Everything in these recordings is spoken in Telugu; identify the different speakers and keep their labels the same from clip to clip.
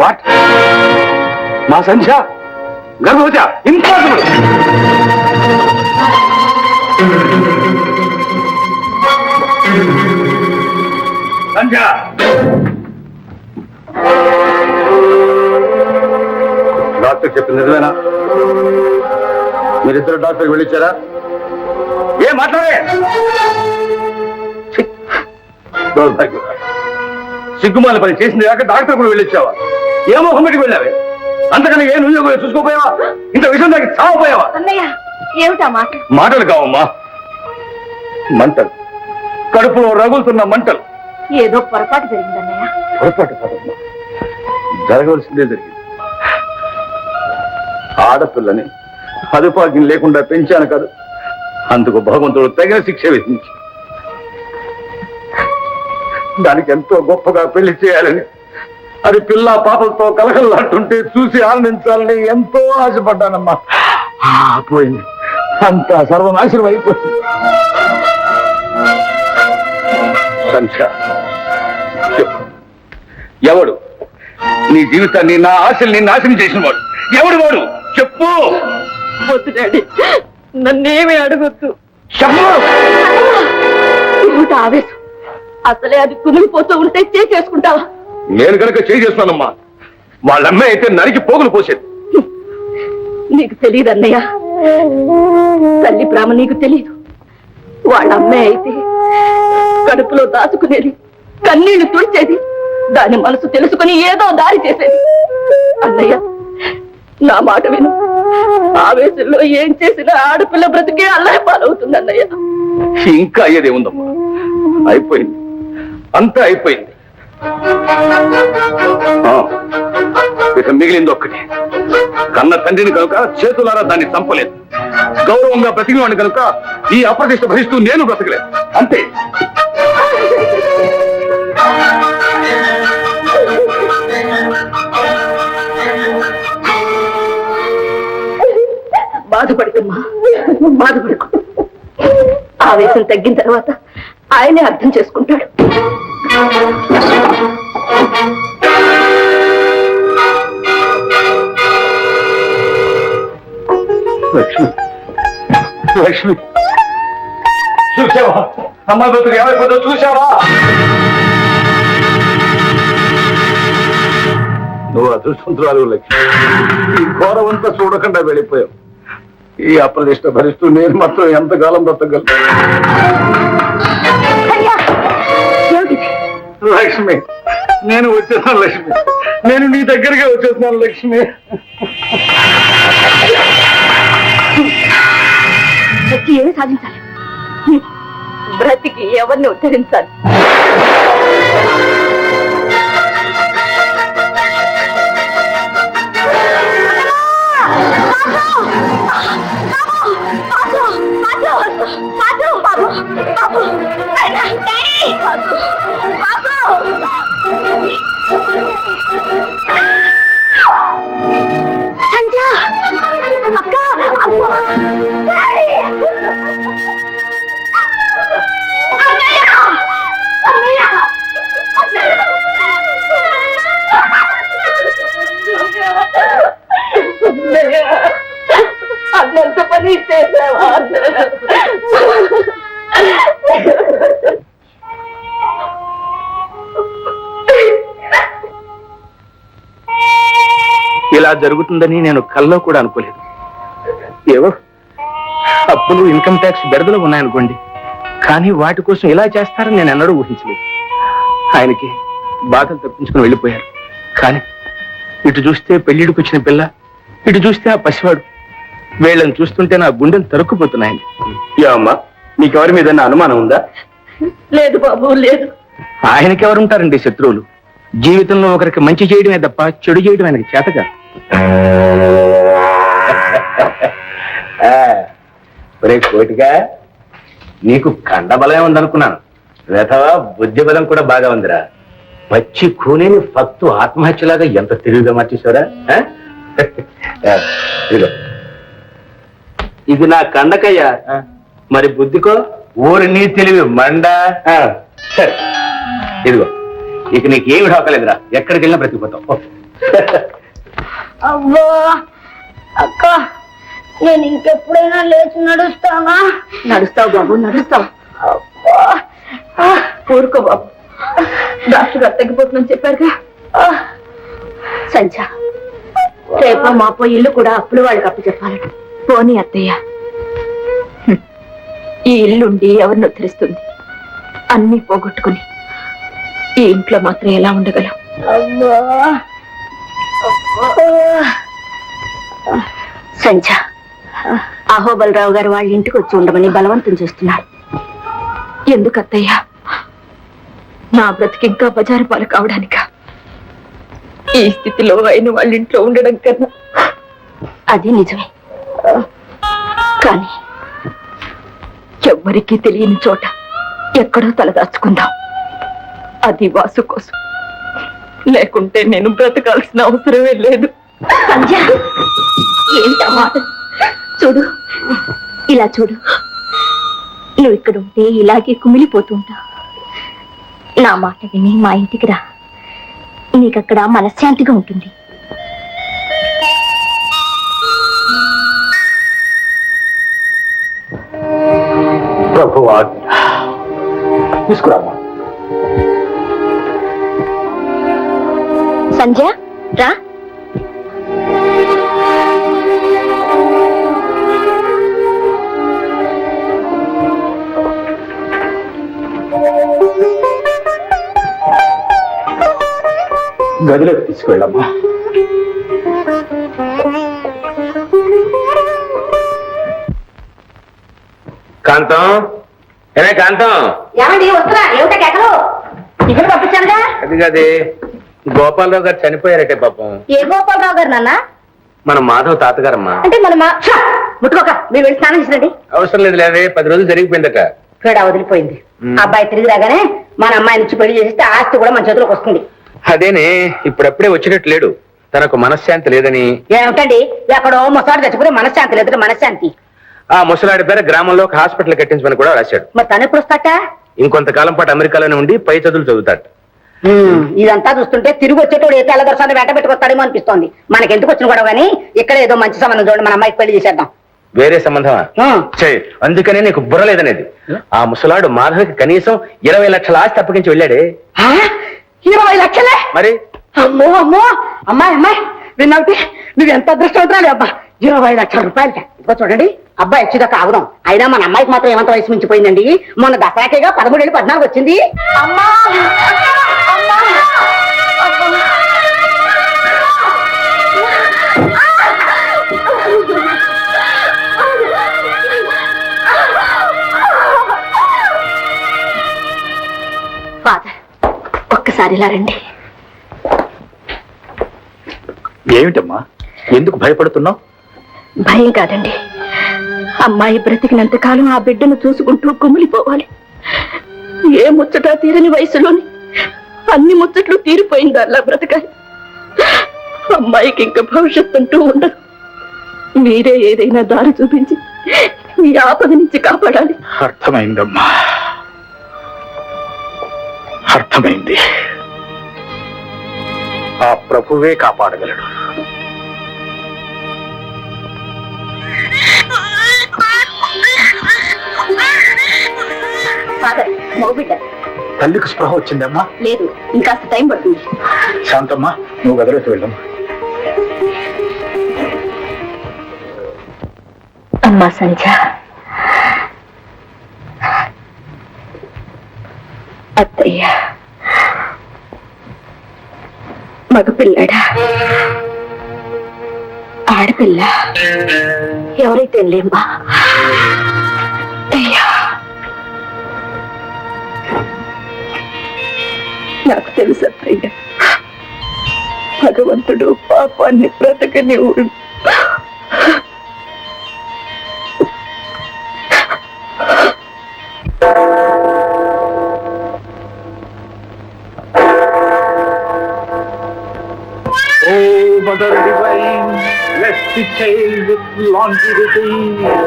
Speaker 1: వాట్? మా సంధ్య గర్భవతి? ఇంపాసిబుల్! సంధ్య, డాక్టర్ చెప్పింది నిజమేనా? మీరిద్దరు డాక్టర్కి వెళ్ళిచ్చారా? ఏం మాట్లాడే? సిగ్గుమాల పని చేసింది కాక డాక్టర్ కూడా వెళ్ళిచ్చావా? ఏ మొహం పెట్టి వెళ్ళావే? అంతకన్నా ఏ నువ్వు చూసుకోపోయావా? ఇంత విషయం దానికి చావపోయావా?
Speaker 2: ఏమిటా మాట?
Speaker 1: మాటలు కావమ్మా, మంటలు, కడుపులో రగులుతున్న మంటలు.
Speaker 2: ఏదో పొరపాటు జరిగిందన్నయ్య.
Speaker 1: పొరపాటు కాదమ్మా, జరగవలసిందే జరిగింది. ఆడపిల్లని అదుపాగ్యం లేకుండా పెంచాను కాదు, అందుకు భగవంతుడు తగిన శిక్ష విధించి దానికి ఎంతో గొప్పగా పెళ్లి చేయాలని, అది పిల్ల పాపలతో కలకల్లాంటుంటే చూసి ఆనందించాలని ఎంతో ఆశపడ్డానమ్మా. పోయింది, అంతా సర్వనాశనం అయిపోయింది. సంధ్య, చెప్పు, ఎవడు నీ జీవితాన్ని, నా ఆశల్ని నాశనం చేసిన వాడు ఎవడు? వాడు చెప్పు.
Speaker 2: వద్దు డాడీ, నన్నేమీ అడగొద్దు.
Speaker 1: చెప్పు.
Speaker 2: ఏమిటి ఆవేశం? అసలే అది కుమిలిపోతూ ఉంటే చేసుకుంటావా?
Speaker 1: నేను కనుక చేస్తున్నానమ్మా, వాళ్ళమ్మాయి అయితే నరికి పోగులు పోసేది.
Speaker 2: నీకు తెలియదు అన్నయ్య, తల్లి ప్రేమ నీకు తెలియదు. వాళ్ళ అమ్మాయి అయితే కడుపులో దాచుకునేది, కన్నీళ్లు తుడిచేది, దాని మనసు తెలుసుకుని ఏదో దారి చేసేది. అన్నయ్య, నా మాట విను. ఆవేశంలో ఏం చేసినా ఆడపిల్ల బ్రతికే అల్లరి పాలవుతుంది అన్నయ్య.
Speaker 1: ఇంకా అయ్యేదే ఉందమ్మా, అయిపోయింది, అంతా అయిపోయింది. ఇక మిగిలింది ఒక్కటి, కన్న తండ్రిని కనుక చేతులారా దాన్ని చంపలేదు, గౌరవంగా బ్రతికినవాడిని కనుక ఈ అప్రతిష్ట భరిస్తూ నేను బ్రతకలేదు, అంతే.
Speaker 2: బాధపడుతుమ్మా, బాధపడుకో. ఆవేశం తగ్గిన తర్వాత ఆయనే అర్థం చేసుకుంటాడు.
Speaker 1: లక్ష్మి, లక్ష్మి, చూసావా అమ్మాయి బతుకు ఏమైపోతుందో చూసావా? నువ్వు అదృష్టవంతురాలు లక్ష్మి, ఈ ఘోరమంతా చూడకుండా వెళ్ళిపోయావు. ఈ అప్రదిష్ట భరిస్తూ నేను మాత్రం ఎంతకాలం బ్రతకగలను? లక్ష్మి, నేను వచ్చేస్తున్నాను లక్ష్మి, నేను నీ దగ్గరగా వచ్చేస్తున్నాను లక్ష్మి.
Speaker 2: ఏమి సాధించాలి? బ్రతికి ఎవరిని ఉద్ధరించాలి? అన్నంత పని చేసావా?
Speaker 3: ఇలా జరుగుతుందని నేను కల్లో కూడా అనుకోలేదు. ఏవో అప్పులు, ఇన్కమ్ ట్యాక్స్ బెడదలు ఉన్నాయనుకోండి, కానీ వాటి కోసం ఇలా చేస్తారని నేను ఎన్నడూ ఊహించలేదు. ఆయనకి బాధలు తప్పించుకుని వెళ్ళిపోయారు. కానీ ఇటు చూస్తే పెళ్లిడికి వచ్చిన పిల్ల, ఇటు చూస్తే ఆ పసివాడు, వీళ్ళని చూస్తుంటే నా గుండెలు తరుక్కుపోతున్నాయండి.
Speaker 1: అమ్మా, నీకెవరి మీద అనుమానం ఉందా?
Speaker 2: లేదు బాబు, లేదు.
Speaker 3: ఆయనకెవరుంటారండి శత్రువులు? జీవితంలో ఒకరికి మంచి చేయడమే తప్ప చెడు చేయడం ఆయనకి చేతగా.
Speaker 1: కోటిగా నీకు కండబలమే ఉందనుకున్నాను, వేతవా బుద్ధి బలం కూడా బాగా ఉందిరా. పచ్చి కూనేని ఫక్తు ఆత్మహత్యలాగా ఎంత తెలివిగా మార్చేశారా? ఇది నా కండకయ్యా, మరి బుద్ధికో ఊరి నీ తెలివి మండ. సరే ఇదిగో, ఇక నీకేమి ఢోకలేదురా, ఎక్కడికి వెళ్ళినా బ్రతికిపోతావు.
Speaker 4: అబ్బా అక్క నేను ఇంకెప్పుడైనా లేచి నడుస్తానా?
Speaker 2: నడుస్తావు బాబు, నడుస్తావు.
Speaker 4: అబ్బా
Speaker 2: ఊరుకో బాబు, డాక్టర్ గారు తగ్గిపోతుందని చెప్పారుగా. సంధ్య, రేపో మాపో ఇల్లు కూడా అప్పులు వాళ్ళకి అప్పు చెప్పాలి. పోనీ అత్తయ్య, ఈ ఇల్లుండి ఎవరిని ఉద్ధరిస్తుంది? అన్నీ పోగొట్టుకుని ఈ ఇంట్లో మాత్రం ఎలా ఉండగలం?
Speaker 4: అబ్బా
Speaker 2: సంధ్య, అహోబలరావు గారు వాళ్ళ ఇంటికి వచ్చి ఉండమని బలవంతం చేస్తున్నారు. ఎందుకు అత్తయ్య? నా బ్రతికి ఇంకా బజారు పాలు కావడానిక? ఈ స్థితిలో అయిన వాళ్ళ ఇంట్లో ఉండడం కన్నా. అది నిజమే, కానీ ఎవ్వరికీ తెలియని చోట ఎక్కడో తలదాచుకుందాం. అది వాసు కోసం, లేకుంటే నేను బ్రతకాల్సిన అవసరమే లేదు. సంధ్య, ఏంటా మాట? చూడు, ఇలా చూడు. నువ్వు ఇక్కడ ఉంటే ఇలాగే కుమిలిపోతూ ఉంటావు. నా మాట విని మా ఇంటికి రా, నీకక్కడ మనశ్శాంతిగా ఉంటుంది.
Speaker 1: ప్రభువా, తీసుకురామ్మా.
Speaker 2: సంధ్య, రా.
Speaker 1: గదిలోకి తీసుకెళ్ళమ్మా. కాంతం, ఏమే కాంతం?
Speaker 2: ఏమండి వస్తున్నా? ఏమిటా కేకలు? ఇక్కడ పంపించానుగా.
Speaker 1: అది కాదే, గోపాలరావు గారు చనిపోయారటే పాపం.
Speaker 2: ఏ గోపాలరావు గారు నాన్న?
Speaker 1: మన మాధవ్ తాతగారమ్మా.
Speaker 2: అంటే మన ముట్టుకోక, మీరు వెళ్ళి స్నానం చేసిరండి.
Speaker 1: అవసరం లేదు లేవే, 10 రోజులు జరిగిపోయిందట.
Speaker 2: పేడ వదిలిపోయింది. అబ్బాయి తిరిగి రాగానే మన అమ్మాయి నుంచి పెళ్లి చేస్తే ఆస్తి కూడా మన చేతిలోకి వస్తుంది.
Speaker 1: అదేనే, ఇప్పుడప్పుడే వచ్చినట్టు లేడు. తనకు మనశ్శాంతి లేదని.
Speaker 2: ఏమిటండి, ఎక్కడో ముసాడు చచ్చిపోతే మనశ్శాంతి లేదు. మనశ్శాంతి
Speaker 1: ఆ ముసలాడి పేరు గ్రామంలో ఒక హాస్పిటల్ కట్టించమని కూడా రాశాడు.
Speaker 2: మరి తను ఎప్పుడు వస్తాట?
Speaker 1: ఇంకొంతకాలం పాటు అమెరికాలోనే ఉండి పై చదువులు చదువుతాడు.
Speaker 2: ఇదంతా చూస్తుంటే తిరిగి వచ్చేటోడు ఏ తెల్లదర్శనాన్ని వెంట పెట్టుకొస్తాడేమో అనిపిస్తోంది. మనకెందుకు వచ్చిన కూడా కానీ ఇక్కడ ఏదో మంచి సంబంధం చూడండి, మన అమ్మాయికి పెళ్లి చేసేద్దాం.
Speaker 1: వేరే సంబంధమా? అందుకనే నీకు బుర్ర లేదనేది. ఆ ముసలాడు మాధవ్కి కనీసం 20 లక్షల ఆస్తి అప్పగించి వెళ్ళాడే.
Speaker 2: 20 లక్షలే?
Speaker 1: మరి
Speaker 2: అమ్మో అమ్మో, అమ్మాయి అమ్మాయి విన్నావుతే నువ్వు ఎంత అదృష్టవంతురాలి అబ్బా. 20 లక్షల రూపాయలకి. ఇదిగో చూడండి, అబ్బాయి వచ్చేదాకా ఆగుదాం. అయినా మన అమ్మాయికి మాత్రం ఏమంత వయసు మించిపోయిందండి. మొన్న దసరాకేగా 13 ఏళ్ళు 14 వచ్చింది. అమ్మా అమ్మా, ఫాదర్, ఒక్కసారి ఇలా రండి.
Speaker 3: ఏమిటమ్మా, ఎందుకు భయపడుతున్నావు?
Speaker 2: భయం కాదండి, అమ్మాయి బ్రతికినంత కాలం ఆ బిడ్డను చూసుకుంటూ కుమిలిపోవాలి. ఏ ముచ్చట తీరని వయసులోని అన్ని ముచ్చట్లు తీరిపోయింది. అలా బ్రతకాలి. అమ్మాయికి ఇంకా భవిష్యత్తు అంటూ ఉండదు. మీరే ఏదైనా దారి చూపించి ఈ ఆపద నుంచి కాపాడాలి.
Speaker 3: అర్థమైందమ్మా, అర్థమైంది. ఆ ప్రభువే కాపాడగలడు.
Speaker 2: ఫాదర్, మగబిడ్డ.
Speaker 3: తల్లికి స్పృహ వచ్చిందమ్మా?
Speaker 2: లేదు, ఇంకాస్త టైం పడుతుంది.
Speaker 3: శాంతమ్మా, నువ్వు గదిలోకి వెళ్ళమ్మా.
Speaker 2: అమ్మా సంధ్య, అత్తయ్య మగపిల్లాడా ఆడపిల్ల ఎవరైతే లేమ్మా. అయ్యా, నాకు తెలుసు అత్తయ్య, భగవంతుడు పాపాన్ని బ్రతకనివ్వడు.
Speaker 3: Oh, Mother Divine, bless the child with longevity,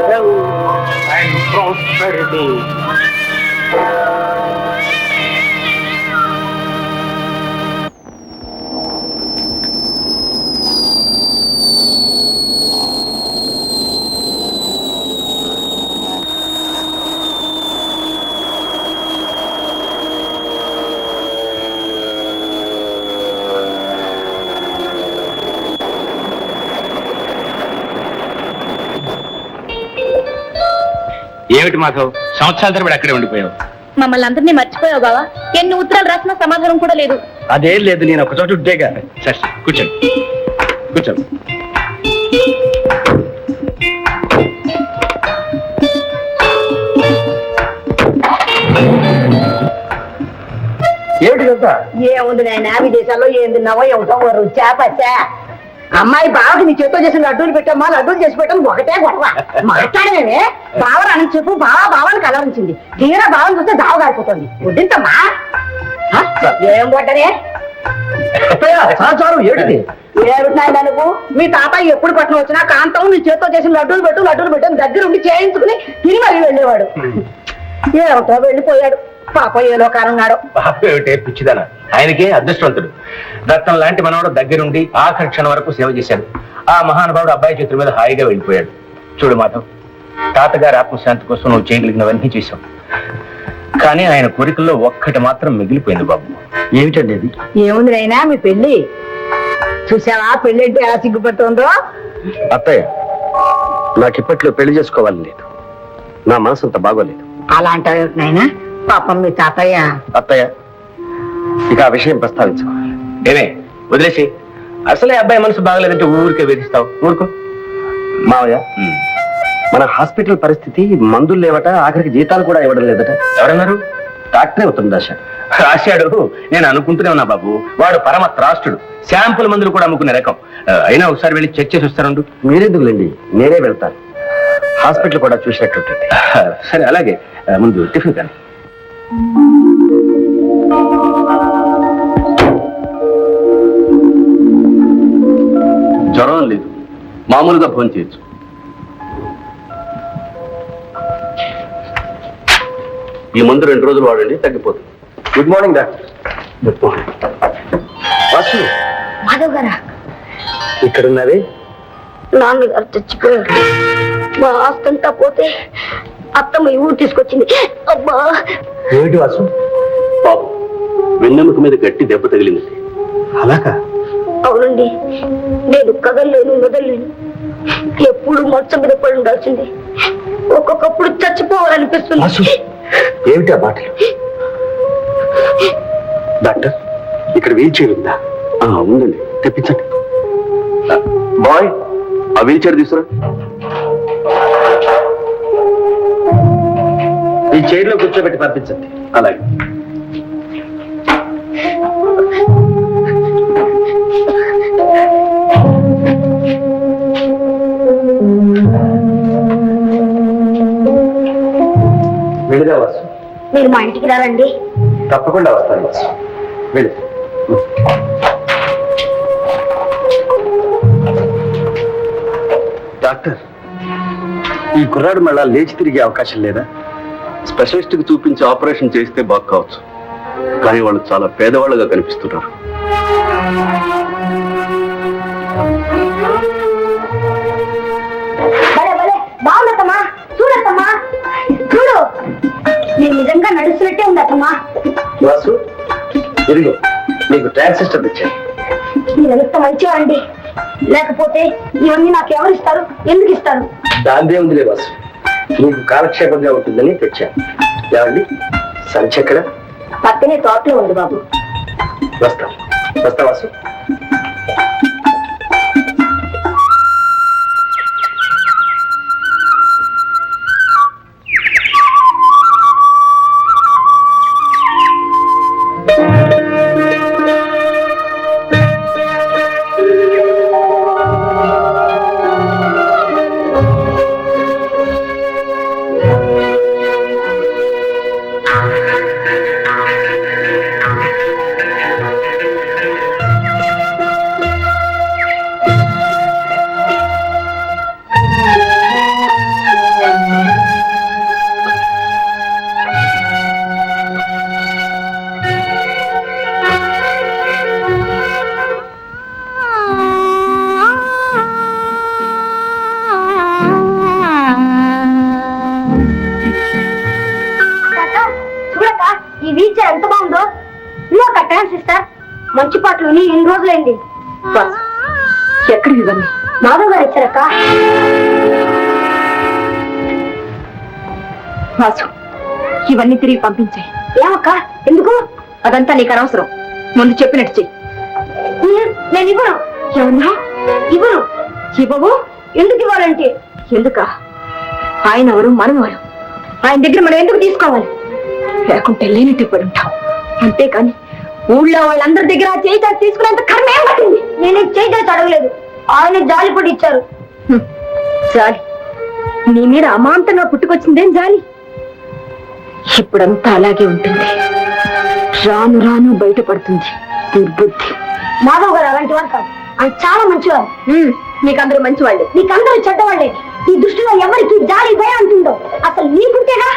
Speaker 3: health, and prosperity. ఏమిటి మాధవ్, సంవత్సరాల తరబడి అక్కడే ఉండిపోయావు?
Speaker 2: మమ్మల్ని అందరినీ మర్చిపోయావు బావా. ఎన్ని ఉత్తరాలు రాసినా సమాధానం కూడా లేదు.
Speaker 3: అదేం లేదు, నేను ఒక చోట ఉంటేగా. సరే కూర్చోండి, కూర్చోండి. ఏమిటి
Speaker 4: ఏముంది నాయన విదేశాల్లో ఏం తిన్నావో ఏమిటో చేపచ్చా. అమ్మాయి బావకి నీ చేతితో చేసిన లడ్డూలు పెట్టమ్మా, లడ్డూలు చేసి పెట్టాము ఒకటే గొడవ. మాట్లాడమే బావరాని చెప్పు, బావాని కలరించింది. తీరా బావని చూస్తే దావ గారిపోతుంది. వడ్డింతమ్మా ఏం కొట్టనే ఏమిటినాయన నువ్వు? మీ తాతయ్య ఎప్పుడు పట్టణం వచ్చినా కాంతం నీ చేతితో చేసిన లడ్డూలు పెట్టు దగ్గర ఉండి చేయించుకుని తిని మళ్ళీ వెళ్ళేవాడు. ఏమిటో వెళ్ళిపోయాడు. పాప ఏలో కారణాడు.
Speaker 3: పాప ఏమిటే పిచ్చిదన, ఆయనకే అదృష్టవంతుడు. రత్నం లాంటి మనవాడు దగ్గరుండి ఆఖరి క్షణం వరకు సేవ చేశాడు. ఆ మహానుభావుడు అబ్బాయి చేతుల మీద హాయిగా వెళ్ళిపోయాడు. చూడు మాధవ్, తాతగారి ఆత్మశాంతి కోసం నువ్వు చేయగలిగినవన్నీ చేశావు. కానీ ఆయన కోరికల్లో ఒక్కటి మాత్రం మిగిలిపోయింది బాబు. ఏమిటండి అది?
Speaker 4: ఏముంది అయినా మీ పెళ్లి చూసావా? పెళ్లి అంటే ఎలా సిగ్గుపడుతుందో.
Speaker 3: అత్తయ్య, నాకు ఇప్పట్లో పెళ్లి చేసుకోవాలని లేదు. నా మనసు అంత బాగోలేదు.
Speaker 4: అలా అంటావు నాయనా? పాపం మీ తాతయ్య.
Speaker 3: అత్తయ్య, ఇక ఆ విషయం ప్రస్తావించుకోవాలి. ఏమే వదిలేసి, అసలే అబ్బాయి మనసు బాగలేదంటే ఊరికే వేధిస్తావు. ఊరుకో మావయ్య. మన హాస్పిటల్ పరిస్థితి, మందులు లేవట, ఆఖరికి జీతాలు కూడా ఇవ్వడం లేదట. ఎవరన్నారు? డాక్టరే ఉత్తరం రాశాడు. నేను అనుకుంటూనే ఉన్నా బాబు, వాడు పరమ త్రాష్టుడు. శాంపుల్ మందులు కూడా అమ్ముకునే రకం. అయినా ఒకసారి వెళ్ళి చెక్ చేసి వస్తారండు. మీరెందుకులేండి, నేనే వెళ్తాను. హాస్పిటల్ కూడా చూసినట్టుంటుంది. సరే అలాగే, ముందు టిఫిన్ కానీ. జ్వరం లేదు, మామూలుగా ఫోన్ చేయొచ్చు. ఈ మందు 2 రోజులు వాడండి, తగ్గిపోతుంది. Good morning doctor. Good morning. Vasu,
Speaker 4: Madhav గారా?
Speaker 3: ఇక్కడున్నది
Speaker 4: నాన్నగారు చచ్చిపోయారు. మా ఆస్తంతా పోతే అత్తమ్మ ఈ ఊరు తీసుకొచ్చింది. అబ్బా,
Speaker 3: ఏమిటి వాసు? బాబు, వెన్నెముక మీద గట్టి దెబ్బ తగిలింది. అలాగా?
Speaker 4: అవునండి. నేను కదలలేను, మెదలేను. ఎప్పుడు మంచం మీద పడి ఉండాల్సింది. ఒక్కొక్కప్పుడు చచ్చిపోవాలనిపిస్తుంది.
Speaker 3: ఏమిటి ఆ మాటలు? డాక్టర్, ఇక్కడ వీల్ చైర్ ఉందా? ఉందండి, తెప్పించండి. బాయ్, ఆ వీల్ చైర్ తీసుకురా. ఈ చైర్ లో కూర్చోబెట్టి పంపించండి. అలాగే. వెళ్ళిదా వాసు?
Speaker 4: మీరు మా ఇంటికి రారండి?
Speaker 3: తప్పకుండా వస్తాను వాసు. వెళ్ళి. డాక్టర్, ఈ కుర్రాడు మళ్ళా లేచి తిరిగే అవకాశం లేదా? స్పెషలిస్ట్ కి చూపించి ఆపరేషన్ చేస్తే బాగు కావచ్చు, కానీ వాళ్ళు చాలా పేదవాళ్ళుగా కనిపిస్తున్నారు.
Speaker 4: బాగుందమ్మా, చూడమ్మా, చూడు. నేను నిజంగా నడుస్తున్నట్టే ఉందమ్మా.
Speaker 3: వాసు, ఇదిగో నీకు ట్రాన్సిస్టర్ తెచ్చాను.
Speaker 4: మీరు ఎంత మంచిగా అండి. లేకపోతే ఇవన్నీ నాకు ఎవరు ఇస్తారు? ఎందుకు ఇస్తారు?
Speaker 3: దాందే ఉందిలే వాసు, నీకు కాలక్షేపంగా ఉంటుందని తెచ్చాను. ఏమండి, సంచి ఎక్కడ?
Speaker 4: పక్కనే తోటలో ఉంది బాబు.
Speaker 3: వస్తా వాసు.
Speaker 4: ఈ వీచ ఎంత బాగుందో. నువ్వు కట్టాను సిస్టర్. మంచి పాటలు ఇన్ని రోజులైంది.
Speaker 2: ఎక్కడికి ఇవ్వండి?
Speaker 4: మాధవ్ గారు ఇచ్చారక్క.
Speaker 2: వాసు, ఇవన్నీ తిరిగి పంపించాయి.
Speaker 4: ఏమక్క ఎందుకు?
Speaker 2: అదంతా నీకు అనవసరం. ముందు చెప్పినట్టు చెయ్యి.
Speaker 4: నేను ఇవ్వను.
Speaker 2: ఏమన్నా?
Speaker 4: ఇవ్వను.
Speaker 2: ఇవ్వవు?
Speaker 4: ఎందుకు ఇవ్వాలంటే?
Speaker 2: ఎందుక? ఆయన ఎవరు, మనం ఎవరు?
Speaker 4: ఆయన దగ్గర మనం ఎందుకు తీసుకోవాలి?
Speaker 2: లేకుంటే లేనిట్టు పడి ఉంటాం. అంతేకాని
Speaker 4: ఊళ్ళో వాళ్ళందరి దగ్గర ఆ చేయి చాచి తీసుకునేంత కర్మ ఏం పట్టింది? నేను చేయి చాచి అడగలేదు, ఆయన జాలి పొడి ఇచ్చారు.
Speaker 2: జాలి? నీ మీద అమాంతంగా పుట్టుకొచ్చిందేం జాలి? ఇప్పుడంతా అలాగే ఉంటుంది. రాను రాను బయటపడుతుంది దుర్బుద్ధి.
Speaker 4: మాధవ్ గారు అలాంటి వాడు కాదు, ఆయన చాలా మంచివారు.
Speaker 2: నీకందరూ మంచివాళ్ళే.
Speaker 4: నీకందరూ చెడ్డవాళ్ళే. ఈ దృష్టిలో ఎవరికి జాలి భయం అంటుందో అసలు నీకుంటేగా.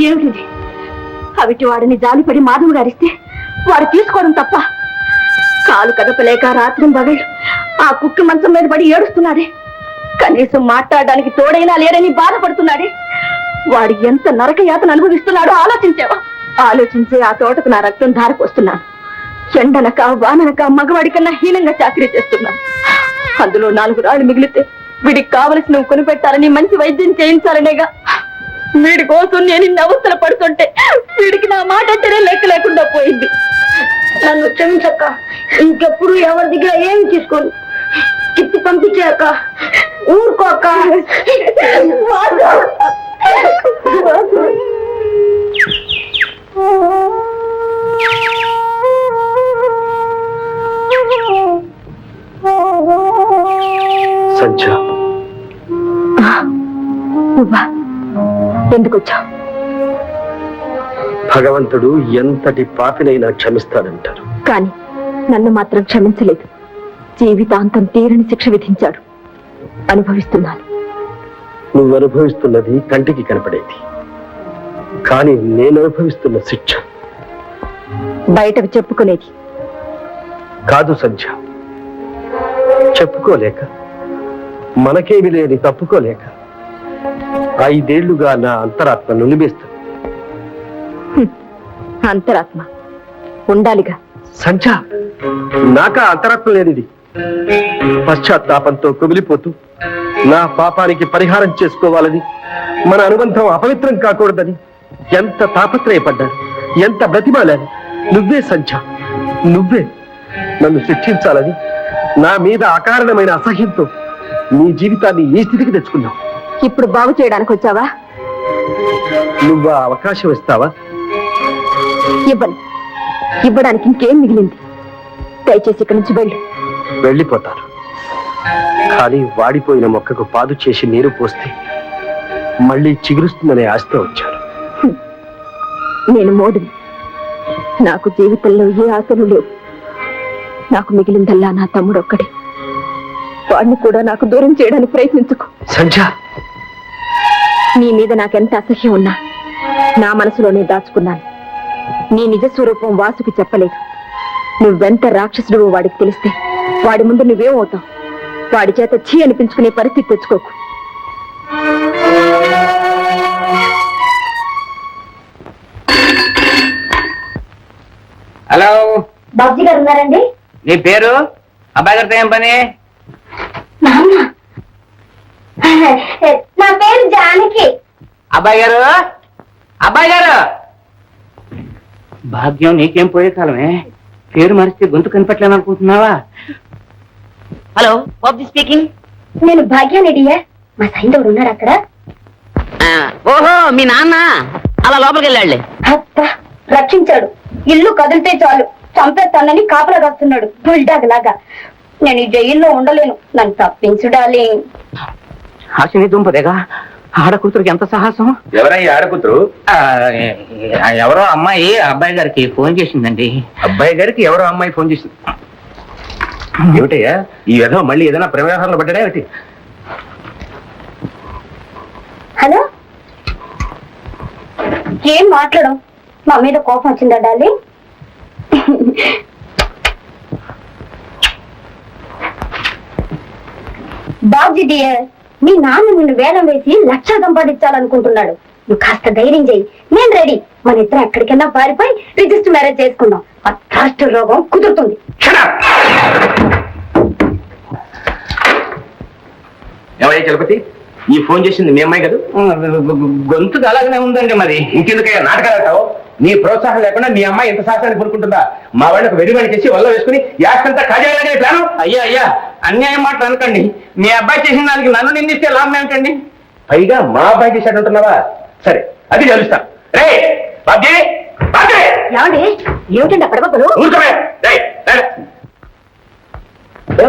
Speaker 2: ఏమిటిది? అవిటి వాడిని జాలిపడి మాధవ్ గారిస్తే వాడు తీసుకోవడం తప్ప? కాలు కదపలేక రాత్రి పగళ్ళు ఆ కుక్కి మంచం మీద పడి ఏడుస్తున్నాడే. కనీసం మాట్లాడడానికి తోడైనా లేరని బాధపడుతున్నాడే. వాడు ఎంత నరక యాతన అనుభవిస్తున్నాడో ఆలోచించావా? ఆలోచించే ఆ తోటకు నా రక్తం ధారపోస్తున్నాను. ఎండనక వాననక మగవాడి కన్నా హీనంగా చాకరీ చేస్తున్నాను. అందులో 4 రాళ్ళు మిగిలితే వీడికి కావలసినవి కొనిపెట్టాలని, మంచి వైద్యం చేయించాలనేగా. వీడి కోసం నేను ఇన్ని అవస్థలు పడుతుంటే వీడికి నా మాట అంటేనే లెక్క లేకుండా పోయింది.
Speaker 4: నన్ను క్షమించక్క, ఇంకెప్పుడు ఎవరి దగ్గర ఏమి తీసుకోను. తిప్పి పంపించాక ఊరుకోక.
Speaker 3: సంధ్య,
Speaker 2: నువ్వా? ఎందుకు వచ్చావు?
Speaker 3: భగవంతుడు ఎంతటి పాపినైనా క్షమిస్తాడంటారు,
Speaker 2: కానీ నన్ను మాత్రం క్షమించలేదు. జీవితాంతం తీరని శిక్ష విధించాడు. అనుభవిస్తున్నాను.
Speaker 3: నువ్వు అనుభవిస్తున్నది కంటికి కనపడేది, కానీ నేను అనుభవిస్తున్న శిక్ష
Speaker 2: బయటకు చెప్పుకునేది
Speaker 3: కాదు సంధ్య. చెప్పుకోలేక, మనకేమి లేని తప్పుకోలేక 5 ఏళ్లుగా నా అంతరాత్మ నులిమేస్తుంది.
Speaker 2: అంతరాత్మ ఉండాలిగా.
Speaker 3: సంధ్య, నాకా అంతరాత్మ లేనిది. పశ్చాత్తాపంతో కుమిలిపోతూ నా పాపానికి పరిహారం చేసుకోవాలని, మన అనుబంధం అపవిత్రం కాకూడదని ఎంత తాపత్రయపడ్డాను, ఎంత బ్రతిమాలాను. నువ్వే సంధ్య, నువ్వే నన్ను శిక్షించాలని నా మీద అకారణమైన అసహ్యంతో నీ జీవితాన్ని ఈ స్థితికి తెచ్చుకున్నావు.
Speaker 2: ఇప్పుడు బాగు చేయడానికి వచ్చావా?
Speaker 3: నువ్వు ఆ అవకాశం ఇస్తావా?
Speaker 2: ఇవ్వను. ఇవ్వడానికి ఇంకేం మిగిలింది? దయచేసి ఇక్కడి నుంచి వెళ్ళు.
Speaker 3: వెళ్ళిపోతాను, కానీ వాడిపోయిన మొక్కకు పాదు చేసి నీరు పోస్తే మళ్ళీ చిగురుస్తుందనే ఆశతో వచ్చాను.
Speaker 2: నేను మోడుని. నాకు జీవితంలో ఏ ఆశలు లేవు. నాకు మిగిలిందల్లా నా తమ్ముడు ఒక్కడే. వాడిని కూడా నాకు దూరం చేయడానికి ప్రయత్నించుకో.
Speaker 3: సంధ్య,
Speaker 2: నీ మీద నాకెంత అసహ్యం ఉన్నా నా మనసులోనే దాచుకున్నాను. నీ నిజ స్వరూపం వాసుకి చెప్పలేదు. నువ్వెంత రాక్షసుడు వాడికి తెలిస్తే వాడి ముందు నువ్వేమవుతావు? వాడి చేత ఛీ అనిపించుకునే పరిస్థితి తెచ్చుకోకు.
Speaker 1: హలో,
Speaker 4: బాబుజీ గారు ఉన్నారండి?
Speaker 1: నీ పేరు? అబ్బాయి గారితో ఏం పని?
Speaker 4: నాన్న, నా పేరు జానకి.
Speaker 1: అబ్బాయి గారు, అబ్బాయి గారు. భాగ్యం, నీకేం పోయే కాలమే. పేరు మరిస్తే గొంతు కనిపెట్టలేను అనుకుంటున్నావా?
Speaker 5: Hello, Bobby speaking.
Speaker 4: నేను భాగ్యానిడియా. మా సైంధవుడు ఉన్నారు అక్కడ.
Speaker 5: ఓహో, మీ నాన్న అలా లోపలికి వెళ్ళాడులే.
Speaker 4: అబ్బా, రక్షించాడు. ఇల్లు కదిలితే చాలు చంపేస్తానని కాపలా కాస్తున్నాడు బుల్డాగ్ లాగా. నేను ఈ జైల్లో ఉండలేను, నన్ను తప్పించుడాలి.
Speaker 5: హాసిని దుంపదేగా, ఆడకూతురికి ఎంత సాహసం.
Speaker 1: ఎవరయ్యా ఆడకూతురు?
Speaker 5: ఎవరో అమ్మాయి అబ్బాయి గారికి ఫోన్ చేసిందండి.
Speaker 1: అబ్బాయి గారికి ఎవరో అమ్మాయి ఫోన్ చేసింది. ఏమిటయ్యా ఈ ఏదో మళ్ళీ ఏదైనా ప్రవ్యవహారంలో పడ్డా ఏమిటి?
Speaker 4: హలో, ఏం మాట్లాడం? మా మీద కోపం వచ్చిందా డాలి? బాబ్జీ డియర్, మీ నాన్న నిన్ను వేలం వేసి 1,00,000 సంపాదించాలనుకుంటున్నాడు. నువ్వు కాస్త ధైర్యం చేయి, నేను రెడీ. మన ఇద్దరం ఎక్కడికైనా పారిపోయి రిజిస్టర్ మ్యారేజ్ చేసుకుందాం. ఆ థర్స్ట్ రోగం కుదురుతుంది.
Speaker 1: ఏమయ్యా చలపతి, ఈ ఫోన్ చేసింది మీ అమ్మాయి కదా?
Speaker 3: గొంతుకు అలాగనే ఉందండి మరి.
Speaker 1: ఇంకెందుకయ్యా నాటకాలు ఆడతావు? నీ ప్రోత్సాహం లేకుండా నీ అమ్మాయి ఎంత శాస్త్రాన్ని కోరుకుంటుందా? మా వాళ్ళకు వెరివాడి చేసి వల్ల వేసుకుని యాక్తంతా కాజేయాలనే ప్లాను.
Speaker 3: అయ్యా అన్యాయం మాటలు అనకండి. మీ అబ్బాయి చేసిన దానికి నన్ను నిందిస్తే లాభం ఏమిటండి?
Speaker 1: పైగా మా అబ్బాయి చేశాడంటున్నావా? సరే అది తెలుస్తాను. రే బాబ్జీ, బాబ్జీ!
Speaker 4: ఏమండి ఏమిటండి అక్కడ బాబులు
Speaker 1: ఊరుకోవే. రేయ్, రే.